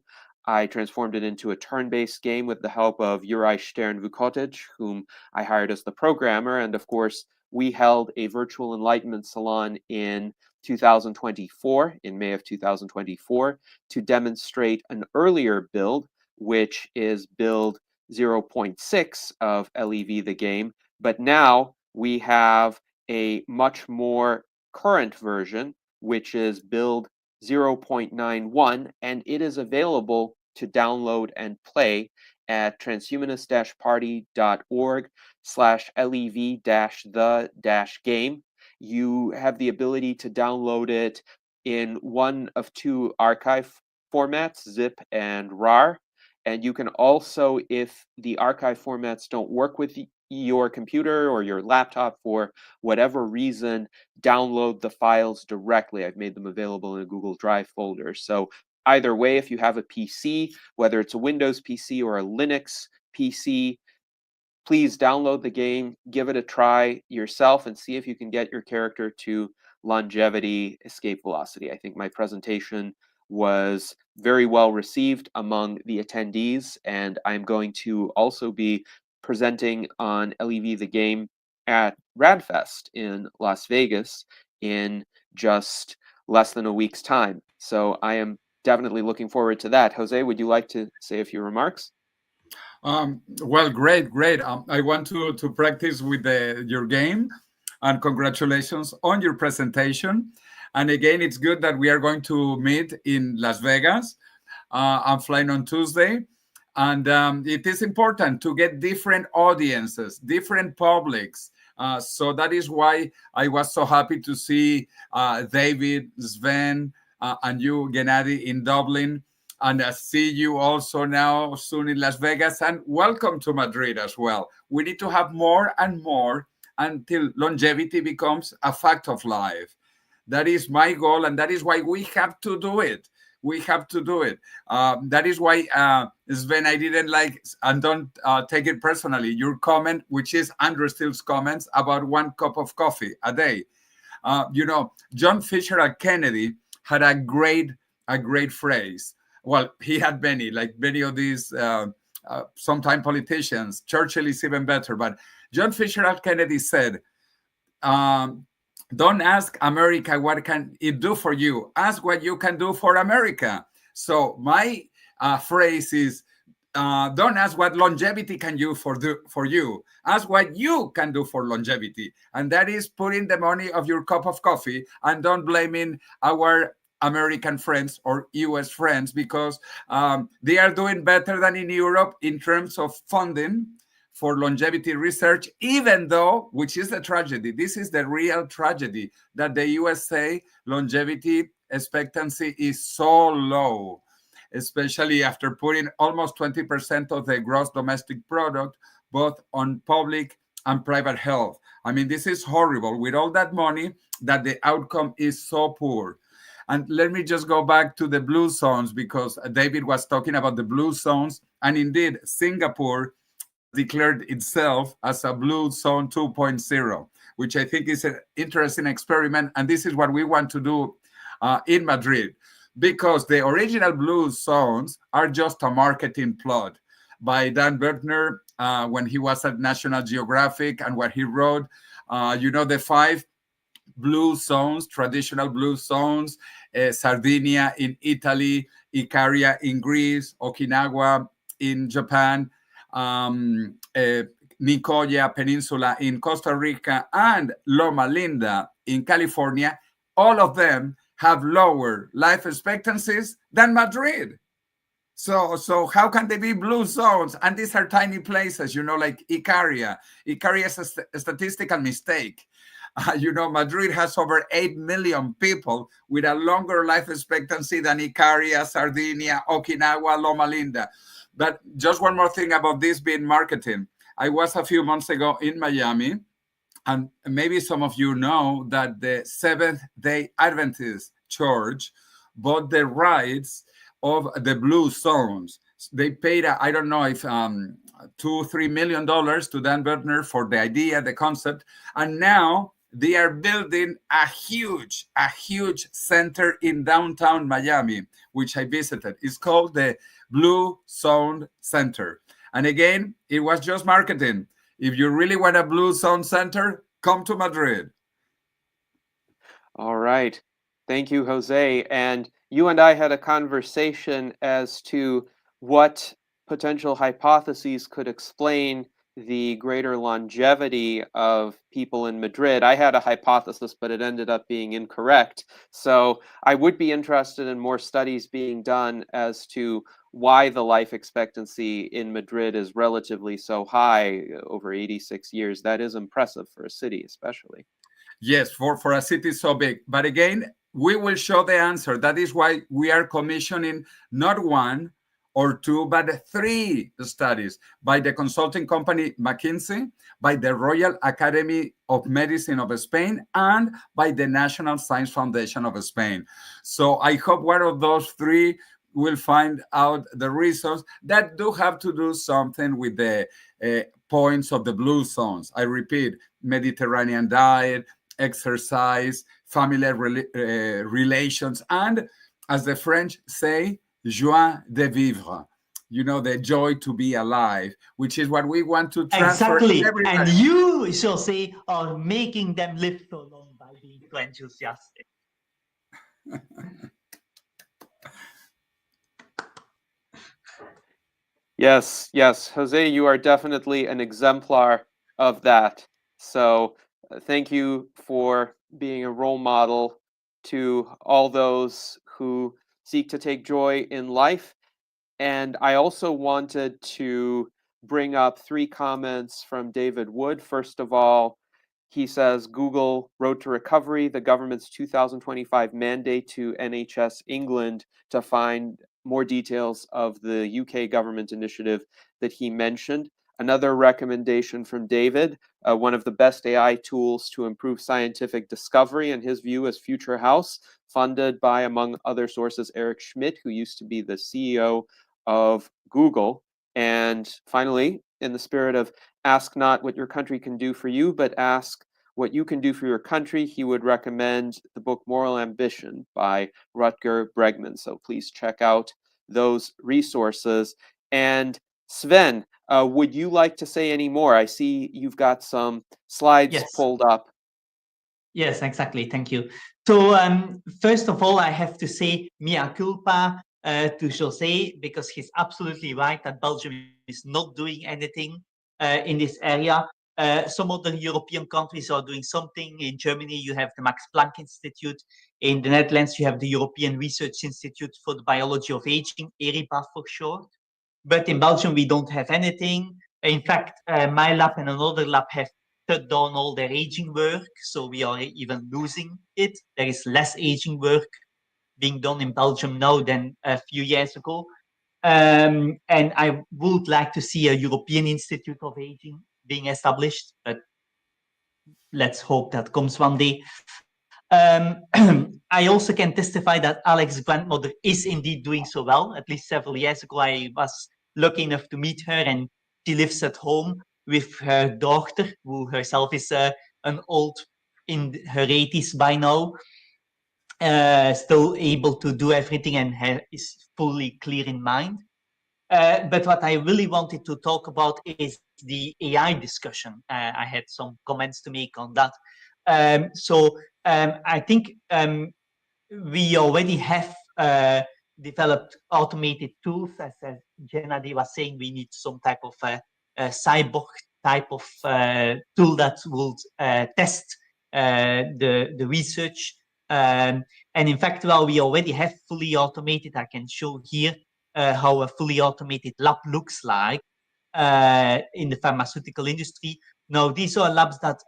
I transformed it into a turn-based game with the help of Juraj Stern-Vukotic, whom I hired as the programmer. And of course, we held a virtual enlightenment salon in 2024, in May of 2024, to demonstrate an earlier build, which is build 0.6 of LEV the game. But now we have a much more current version, which is build 0.91, and it is available to download and play at transhumanist-party.org/lev-the-game. You have the ability to download it in one of two archive formats, zip and rar. And you can also, if the archive formats don't work with your computer or your laptop for whatever reason, download the files directly. I've made them available in a Google Drive folder. So either way, if you have a PC, whether it's a Windows PC or a Linux PC, please download the game, give it a try yourself, and see if you can get your character to longevity escape velocity. I think my presentation was very well received among the attendees, and I'm going to also be presenting on LEV the game at RADFest in Las Vegas in just less than a week's time. So I am definitely looking forward to that. Jose, would you like to say a few remarks? Well, great. I want to practice with your game, and congratulations on your presentation. And again, it's good that we are going to meet in Las Vegas. I'm flying on Tuesday, and it is important to get different audiences, different publics. So that is why I was so happy to see David, Sven, and you, Gennady, in Dublin. And I see you also now soon in Las Vegas, and welcome to Madrid as well. We need to have more and more until longevity becomes a fact of life. That is my goal, and that is why we have to do it. We have to do it. That is why, Sven, I didn't like, and don't take it personally, your comment, which is Andrew Steele's comments about 1 cup of coffee a day. John Fitzgerald Kennedy had a great phrase. Well, he had many, like many of these sometime politicians. Churchill is even better. But John Fitzgerald Kennedy said, don't ask America what can it do for you. Ask what you can do for America. So my phrase is, don't ask what longevity can do for you. Ask what you can do for longevity. And that is putting the money of your cup of coffee, and don't blaming our American friends or US friends, because they are doing better than in Europe in terms of funding for longevity research, even though, which is the tragedy, this is the real tragedy, that the USA longevity expectancy is so low, especially after putting almost 20% of the gross domestic product both on public and private health. I mean, this is horrible. With all that money, that the outcome is so poor. And let me just go back to the blue zones, because David was talking about the blue zones. And indeed, Singapore declared itself as a blue zone 2.0, which I think is an interesting experiment. And this is what we want to do in Madrid, because the original blue zones are just a marketing plot by Dan Bertner when he was at National Geographic, and what he wrote, the 5 blue zones, traditional blue zones, Sardinia in Italy, Icaria in Greece, Okinawa in Japan, Nicoya Peninsula in Costa Rica, and Loma Linda in California. All of them have lower life expectancies than Madrid. So how can they be blue zones? And these are tiny places, like Icaria. Icaria is a statistical mistake. Madrid has over 8 million people with a longer life expectancy than Icaria, Sardinia, Okinawa, Loma Linda. But just one more thing about this being marketing. I was a few months ago in Miami, And maybe some of you know that the Seventh-day Adventist Church bought the rights of the blue zones. They paid, I don't know if $2-3 million to Dan Bertner for the idea, the concept, and now they are building a huge center in downtown Miami, which I visited. It's called the Blue Zone Center. And again, it was just marketing. If you really want a Blue Zone Center, come to Madrid. All right. Thank you, Jose. And you and I had a conversation as to what potential hypotheses could explain the greater longevity of people in Madrid. I had a hypothesis, but it ended up being incorrect. So I would be interested in more studies being done as to why the life expectancy in Madrid is relatively so high, over 86 years. That is impressive for a city, especially. Yes, for a city so big. But again, we will show the answer. That is why we are commissioning not one or two, but 3 studies by the consulting company McKinsey, by the Royal Academy of Medicine of Spain, and by the National Science Foundation of Spain. So I hope one of those 3 will find out the reasons that do have to do something with the points of the blue zones. I repeat, Mediterranean diet, exercise, family relations, and as the French say, joie de vivre. You know, the joy to be alive, which is what we want to transfer. Exactly. Everybody. And you, shall say, are making them live so long by being so enthusiastic. Yes, yes. Jose, you are definitely an exemplar of that. So thank you for being a role model to all those who seek to take joy in life. And I also wanted to bring up 3 comments from David Wood. First of all, he says Google Road to Recovery, the government's 2025 mandate to NHS England to find more details of the UK government initiative that he mentioned. Another recommendation from David, one of the best AI tools to improve scientific discovery, in his view, is Future House, funded by, among other sources, Eric Schmidt, who used to be the CEO of Google. And finally, in the spirit of ask not what your country can do for you, but ask what you can do for your country, he would recommend the book Moral Ambition by Rutger Bregman. So please check out those resources. And Sven, would you like to say any more? I see you've got some slides pulled up. Yes, exactly. Thank you. So first of all, I have to say mea culpa to Jose, because he's absolutely right that Belgium is not doing anything in this area. Some other European countries are doing something. In Germany, you have the Max Planck Institute. In the Netherlands, you have the European Research Institute for the Biology of Aging, ERIBA for short. But in Belgium, we don't have anything. In fact, my lab and another lab have shut down all their aging work, so we are even losing it. There is less aging work being done in Belgium now than a few years ago. And I would like to see a European Institute of Aging being established, but let's hope that comes one day. I also can testify that Alex's grandmother is indeed doing so well. At least several years ago, I was lucky enough to meet her, and she lives at home with her daughter, who herself is an old, in her 80s by now, still able to do everything and is fully clear in mind. But what I really wanted to talk about is the AI discussion. I had some comments to make on that. I think we already have developed automated tools. As Gennady was saying, we need some type of cyborg type of tool that will test the research. And in fact, well, we already have fully automated. I can show here how a fully automated lab looks like in the pharmaceutical industry. Now, these are labs that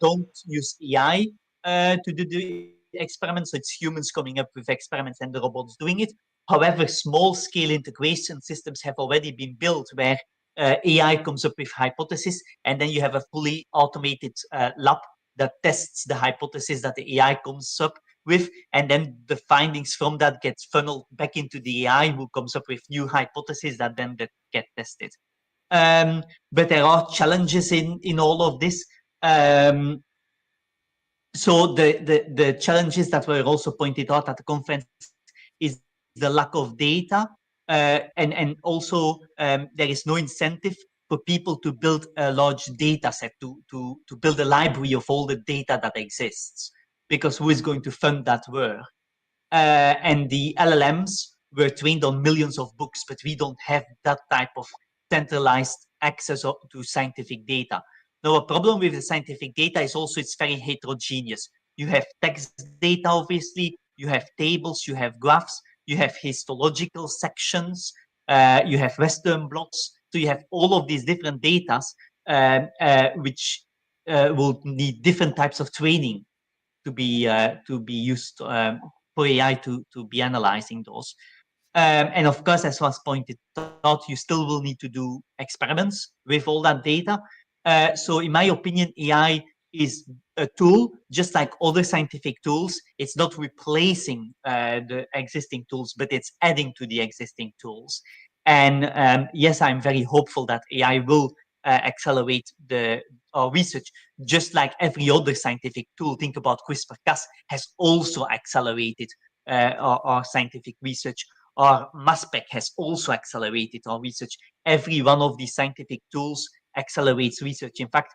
don't use AI to do the experiments. So it's humans coming up with experiments and the robots doing it. However, small-scale integration systems have already been built where AI comes up with hypothesis, and then you have a fully automated lab that tests the hypothesis that the AI comes up with, and then the findings from that gets funneled back into the AI, who comes up with new hypotheses that then get tested. But there are challenges in all of this. So the challenges that were also pointed out at the conference is the lack of data, and also there is no incentive for people to build a large data set, to build a library of all the data that exists, because who is going to fund that work? And the LLMs were trained on millions of books, but we don't have that type of centralized access to scientific data. Now, a problem with the scientific data is also it's very heterogeneous. You have text data, obviously, you have tables, you have graphs, you have histological sections, you have Western blots. So you have all of these different data, which will need different types of training to be used for AI to be analyzing those. And of course, as was pointed out, you still will need to do experiments with all that data. So in my opinion, AI is a tool, just like other scientific tools. It's not replacing the existing tools, but it's adding to the existing tools. And yes, I'm very hopeful that AI will accelerate our research, just like every other scientific tool. Think about CRISPR-Cas has also accelerated our scientific research. Our mass spec has also accelerated our research. Every one of these scientific tools accelerates research. In fact,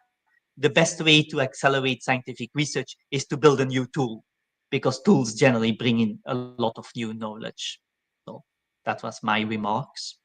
the best way to accelerate scientific research is to build a new tool, because tools generally bring in a lot of new knowledge. So that was my remarks.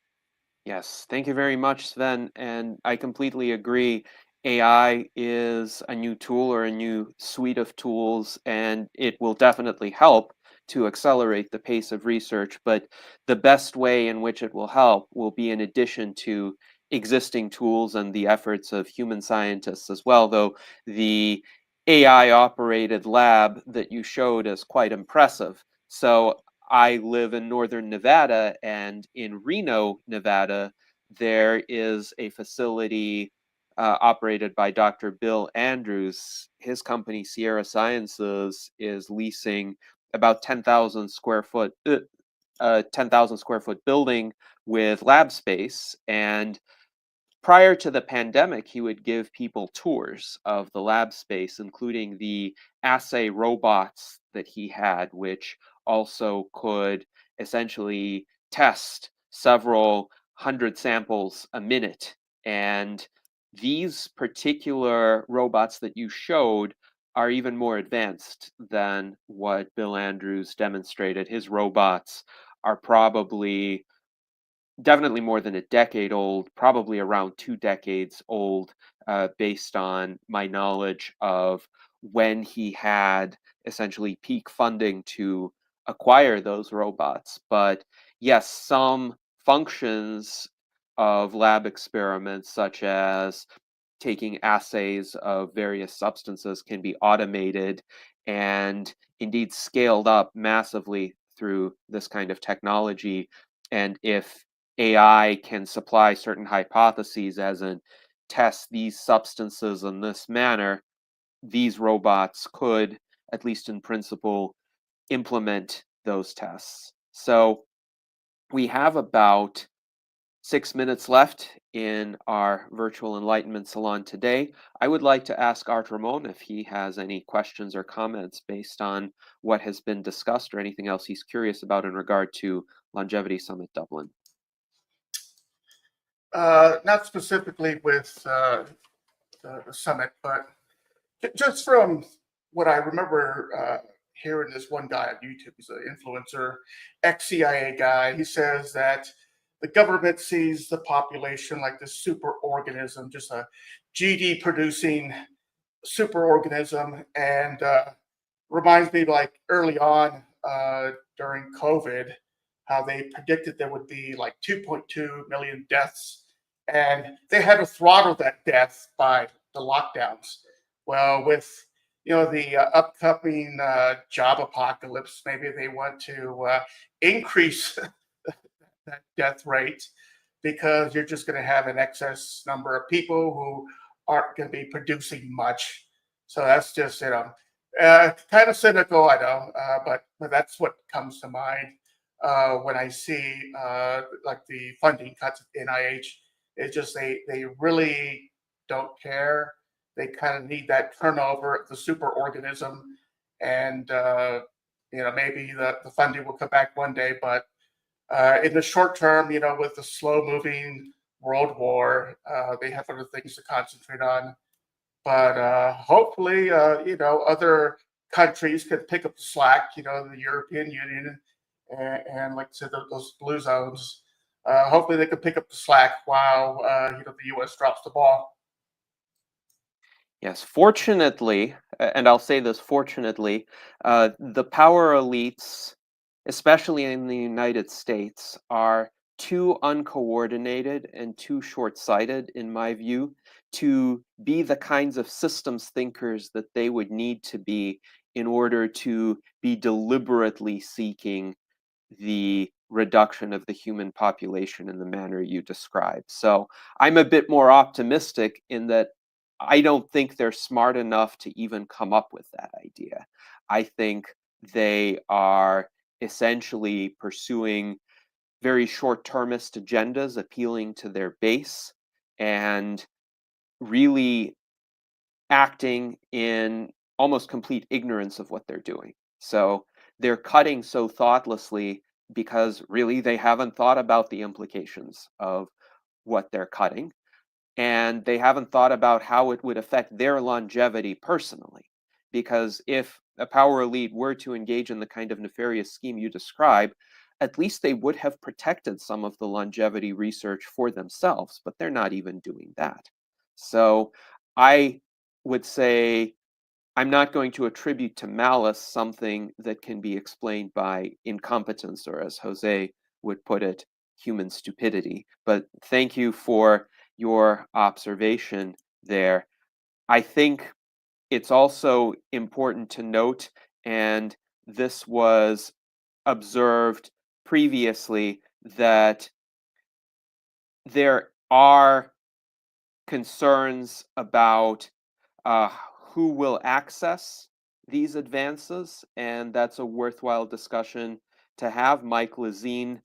Yes, thank you very much, Sven. And I completely agree. AI is a new tool or a new suite of tools, and it will definitely help to accelerate the pace of research. But the best way in which it will help will be in addition to existing tools and the efforts of human scientists as well, though the AI-operated lab that you showed is quite impressive. So I live in northern Nevada, and in Reno, Nevada, there is a facility operated by Dr. Bill Andrews. His company, Sierra Sciences, is leasing about 10,000 square foot building with lab space. And prior to the pandemic, he would give people tours of the lab space, including the assay robots that he had, which also could essentially test several hundred samples a minute. And these particular robots that you showed are even more advanced than what Bill Andrews demonstrated. His robots are definitely more than a decade old, probably around 2 decades old, based on my knowledge of when he had essentially peak funding to acquire those robots. But yes, some functions of lab experiments, such as taking assays of various substances, can be automated and indeed scaled up massively through this kind of technology. And if AI can supply certain hypotheses, as in test these substances in this manner, these robots could, at least in principle, implement those tests. So we have about 6 minutes left in our virtual enlightenment salon today. I would like to ask Art Ramon if he has any questions or comments based on what has been discussed or anything else he's curious about in regard to Longevity Summit Dublin. Not specifically with the summit, but just from what I remember hearing this one guy on YouTube, he's an influencer, ex-CIA guy. He says that the government sees the population like this super organism, just a GD producing super organism, and reminds me like early on during COVID, how they predicted there would be like 2.2 million deaths, and they had to throttle that death by the lockdowns. Well, with the upcoming job apocalypse, maybe they want to increase that death rate. because you're just going to have an excess number of people who aren't going to be producing much. So that's just, kind of cynical, I know, but that's what comes to mind when I see like the funding cuts at NIH. It's just they really don't care. They kind of need that turnover of the superorganism, and maybe the funding will come back one day, but in the short term, with the slow-moving world war, they have other things to concentrate on. But hopefully, other countries could pick up the slack. The European Union and like I said, those blue zones. Hopefully, they could pick up the slack while the U.S. drops the ball. Yes, fortunately, and I'll say this fortunately, the power elites, especially in the United States, are too uncoordinated and too short-sighted, in my view, to be the kinds of systems thinkers that they would need to be in order to be deliberately seeking the reduction of the human population in the manner you described. So I'm a bit more optimistic in that I don't think they're smart enough to even come up with that idea. I think they are essentially pursuing very short-termist agendas, appealing to their base, and really acting in almost complete ignorance of what they're doing. So they're cutting so thoughtlessly because really they haven't thought about the implications of what they're cutting, and they haven't thought about how it would affect their longevity personally. Because if a power elite were to engage in the kind of nefarious scheme you describe, at least they would have protected some of the longevity research for themselves, but they're not even doing that. So I would say I'm not going to attribute to malice something that can be explained by incompetence, or as Jose would put it, human stupidity. But thank you for your observation there. I think it's also important to note, and this was observed previously, that there are concerns about who will access these advances, and that's a worthwhile discussion to have. Mike Lazine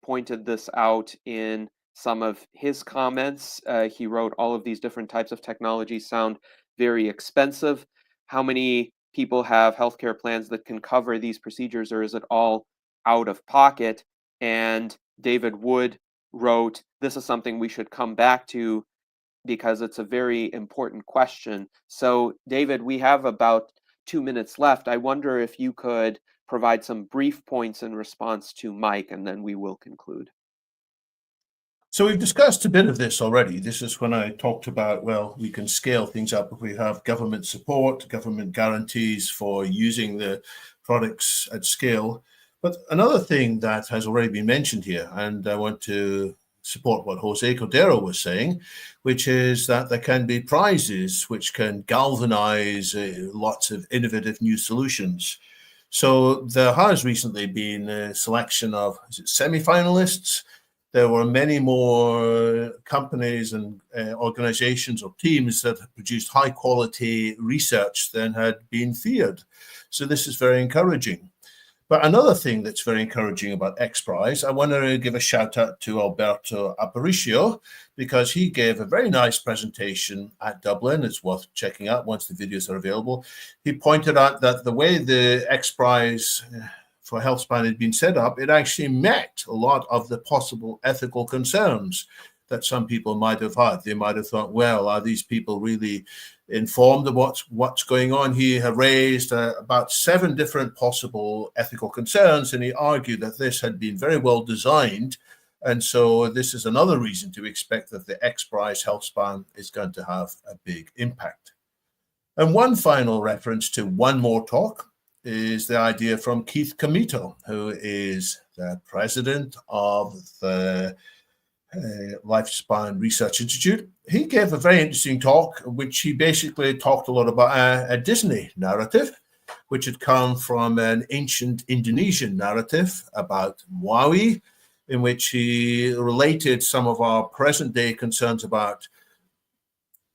pointed this out in some of his comments. He wrote, all of these different types of technology sound very expensive. How many people have healthcare plans that can cover these procedures, or is it all out of pocket? And David Wood wrote, this is something we should come back to because it's a very important question. So David, we have about 2 minutes left. I wonder if you could provide some brief points in response to Mike, and then we will conclude. So we've discussed a bit of this already. This is when I talked about, well, we can scale things up if we have government support, government guarantees for using the products at scale. But another thing that has already been mentioned here, and I want to support what Jose Cordero was saying, which is that there can be prizes which can galvanize lots of innovative new solutions. So there has recently been a selection of semi-finalists. There were many more companies and organizations or teams that have produced high quality research than had been feared. So this is very encouraging. But another thing that's very encouraging about X Prize, I want to give a shout out to Alberto Aparicio, because he gave a very nice presentation at Dublin. It's worth checking out once the videos are available. He pointed out that the way the X Prize for HealthSpan had been set up, it actually met a lot of the possible ethical concerns that some people might have had. They might have thought, well, are these people really informed of what's going on? He had raised about 7 different possible ethical concerns, and he argued that this had been very well designed. And so this is another reason to expect that the X Prize HealthSpan is going to have a big impact. And one final reference to one more talk is the idea from Keith Comito, who is the president of the Lifespan Research Institute. He gave a very interesting talk, which he basically talked a lot about a Disney narrative, which had come from an ancient Indonesian narrative about Maui, in which he related some of our present day concerns about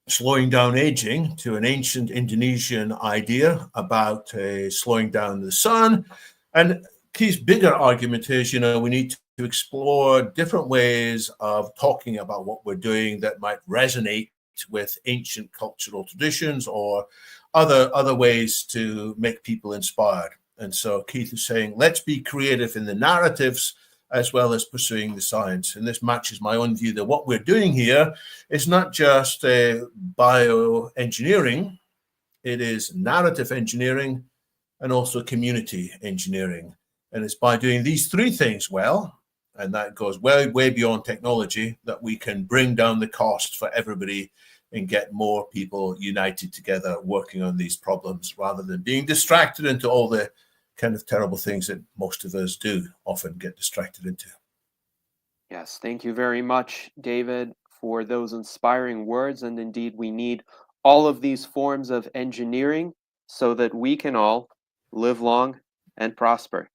slowing down aging to an ancient Indonesian idea about slowing down the sun. And Keith's bigger argument is, we need to explore different ways of talking about what we're doing that might resonate with ancient cultural traditions or other ways to make people inspired. And so Keith is saying, let's be creative in the narratives as well as pursuing the science. And this matches my own view that what we're doing here is not just bioengineering, it is narrative engineering and also community engineering. And it's by doing these three things well, and that goes way, way beyond technology, that we can bring down the cost for everybody and get more people united together working on these problems rather than being distracted into all the kind of terrible things that most of us do often get distracted into. Yes, thank you very much, David, for those inspiring words. And indeed, we need all of these forms of engineering so that we can all live long and prosper.